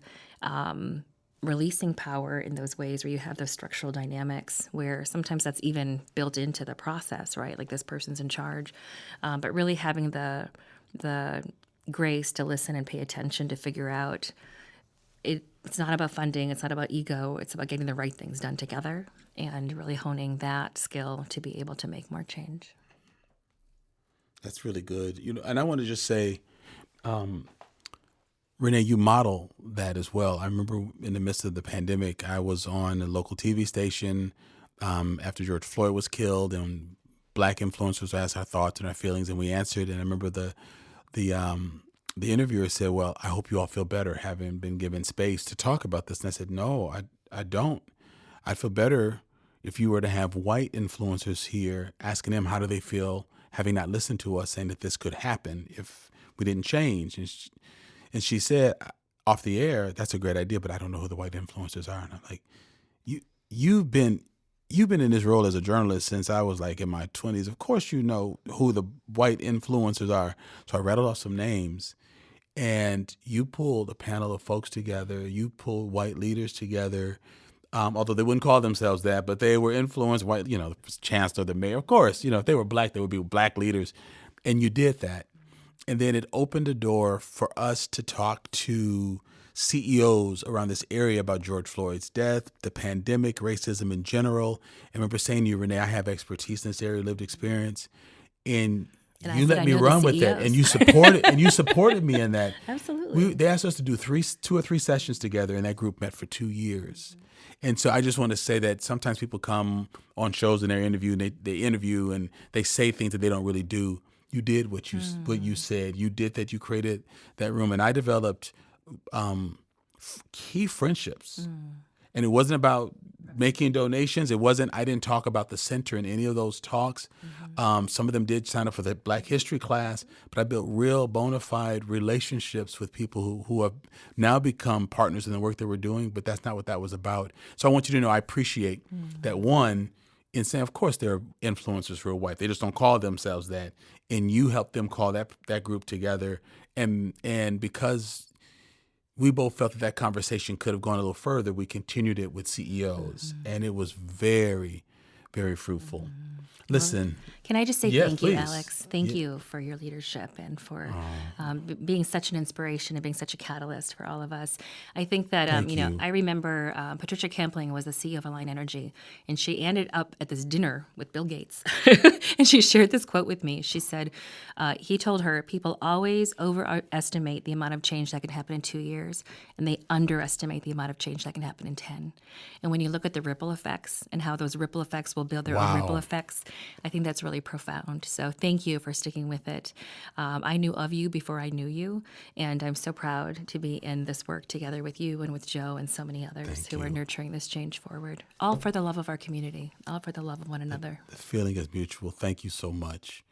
releasing power in those ways where you have those structural dynamics, where sometimes that's even built into the process, right? Like this person's in charge, but really having the grace to listen and pay attention to figure out it's not about funding, it's not about ego, it's about getting the right things done together and really honing that skill to be able to make more change. That's really good. And I want to just say, Renee, you model that as well. I remember in the midst of the pandemic, I was on a local TV station after George Floyd was killed, and Black influencers asked our thoughts and our feelings, and we answered. And I remember the interviewer said, "Well, I hope you all feel better having been given space to talk about this." And I said, "No, I don't. I'd feel better if you were to have white influencers here, asking them how do they feel having not listened to us, saying that this could happen if we didn't change." And she said off the air, "That's a great idea, but I don't know who the white influencers are." And I'm like, you've been in this role as a journalist since I was like in my 20s. Of course you know who the white influencers are. So I rattled off some names, and you pulled a panel of folks together. You pulled white leaders together, although they wouldn't call themselves that, but they were influenced white, the chancellor, the mayor. Of course, if they were Black, they would be Black leaders. And you did that. And then it opened a door for us to talk to CEOs around this area about George Floyd's death, the pandemic, racism in general. I remember saying to you, Renee, I have expertise in this area, lived experience. And you let me run with that, and you supported me in that. Absolutely. They asked us to do 2 or 3 sessions together, and that group met for 2 years. And so I just want to say that sometimes people come on shows and they interview and they say things that they don't really do. You did what you said. You did that. You created that room, and I developed key friendships. And it wasn't about making donations. I didn't talk about the center in any of those talks. Some of them did sign up for the Black History class, but I built real bona fide relationships with people who have now become partners in the work that we're doing, but that's not what that was about. So I want you to know I appreciate that, one, in saying, of course, there are influencers who are white. They just don't call themselves that. And you helped them call that group together. And because we both felt that conversation could have gone a little further, we continued it with CEOs. And it was very, very fruitful. Listen. Can I just say yes, thank you, please. Alex? Thank you for your leadership and for being such an inspiration and being such a catalyst for all of us. I think that, I remember Patricia Campling was the CEO of Align Energy, and she ended up at this dinner with Bill Gates. And she shared this quote with me. She said, he told her, people always overestimate the amount of change that can happen in 2 years, and they underestimate the amount of change that can happen in 10. And when you look at the ripple effects and how those ripple effects will build their own ripple effects, I think that's really profound. So thank you for sticking with it. I knew of you before I knew you, and I'm so proud to be in this work together with you and with Joe and so many others who are nurturing this change forward, all for the love of our community, all for the love of one another. The feeling is mutual. Thank you so much.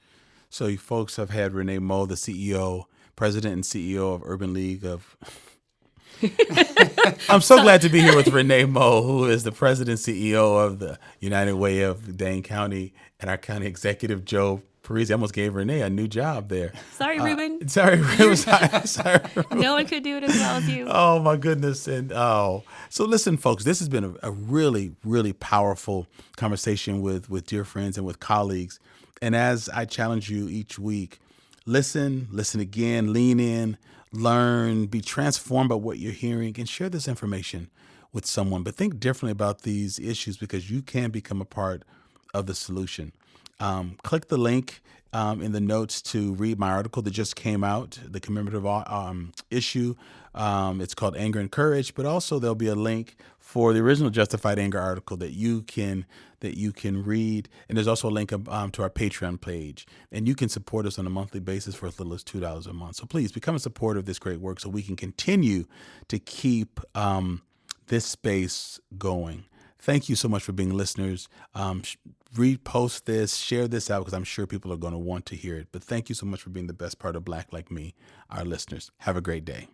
So you folks have had Renee Moe, the CEO, president and CEO of Urban League of... I'm so glad to be here with Renee Moe, who is the president and CEO of the United Way of Dane County, and our county executive, Joe Parisi. I almost gave Renee a new job there. Sorry, Ruben. Sorry, Ruben. Sorry. No one could do it as well as you. Oh, my goodness. And so listen, folks, this has been a really, really powerful conversation with dear friends and with colleagues. And as I challenge you each week, listen again, lean in, learn, be transformed by what you're hearing, and share this information with someone. But think differently about these issues, because you can become a part of the solution. Click the link in the notes to read my article that just came out, the commemorative issue. It's called Anger and Courage, but also there'll be a link for the original Justified Anger article that you can read. And there's also a link to our Patreon page. And you can support us on a monthly basis for as little as $2 a month. So please become a supporter of this great work so we can continue to keep this space going. Thank you so much for being listeners. Repost this, share this out, because I'm sure people are going to want to hear it. But thank you so much for being the best part of Black Like Me, our listeners. Have a great day.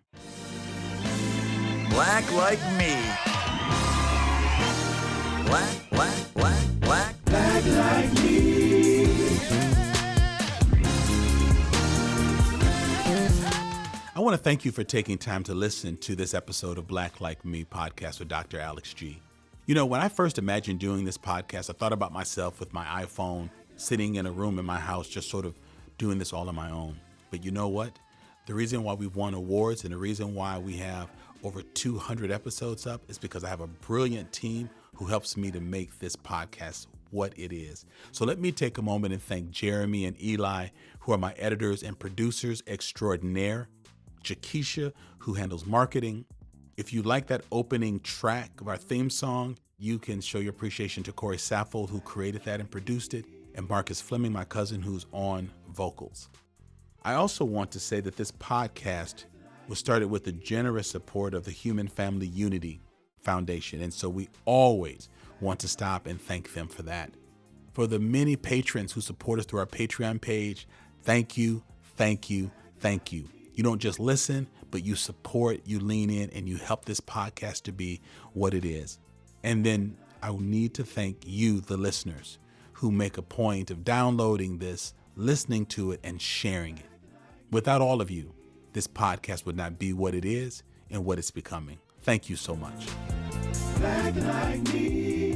Black like me. Black like me. I want to thank you for taking time to listen to this episode of Black Like Me podcast with Dr. Alex G. You know, when I first imagined doing this podcast, I thought about myself with my iPhone sitting in a room in my house, just sort of doing this all on my own. But you know what? The reason why we've won awards and the reason why we have over 200 episodes up is because I have a brilliant team who helps me to make this podcast what it is. So let me take a moment and thank Jeremy and Eli, who are my editors and producers extraordinaire, Jakisha, who handles marketing. If you like that opening track of our theme song, you can show your appreciation to Corey Saffold, who created that and produced it, and Marcus Fleming, my cousin, who's on vocals. I also want to say that this podcast was started with the generous support of the Human Family Unity Foundation, and so we always want to stop and thank them for that. For the many patrons who support us through our Patreon page, thank you, thank you, thank you. You don't just listen, but you support, you lean in, and you help this podcast to be what it is. And then I need to thank you, the listeners, who make a point of downloading this, listening to it, and sharing it. Without all of you, this podcast would not be what it is and what it's becoming. Thank you so much. Black like me.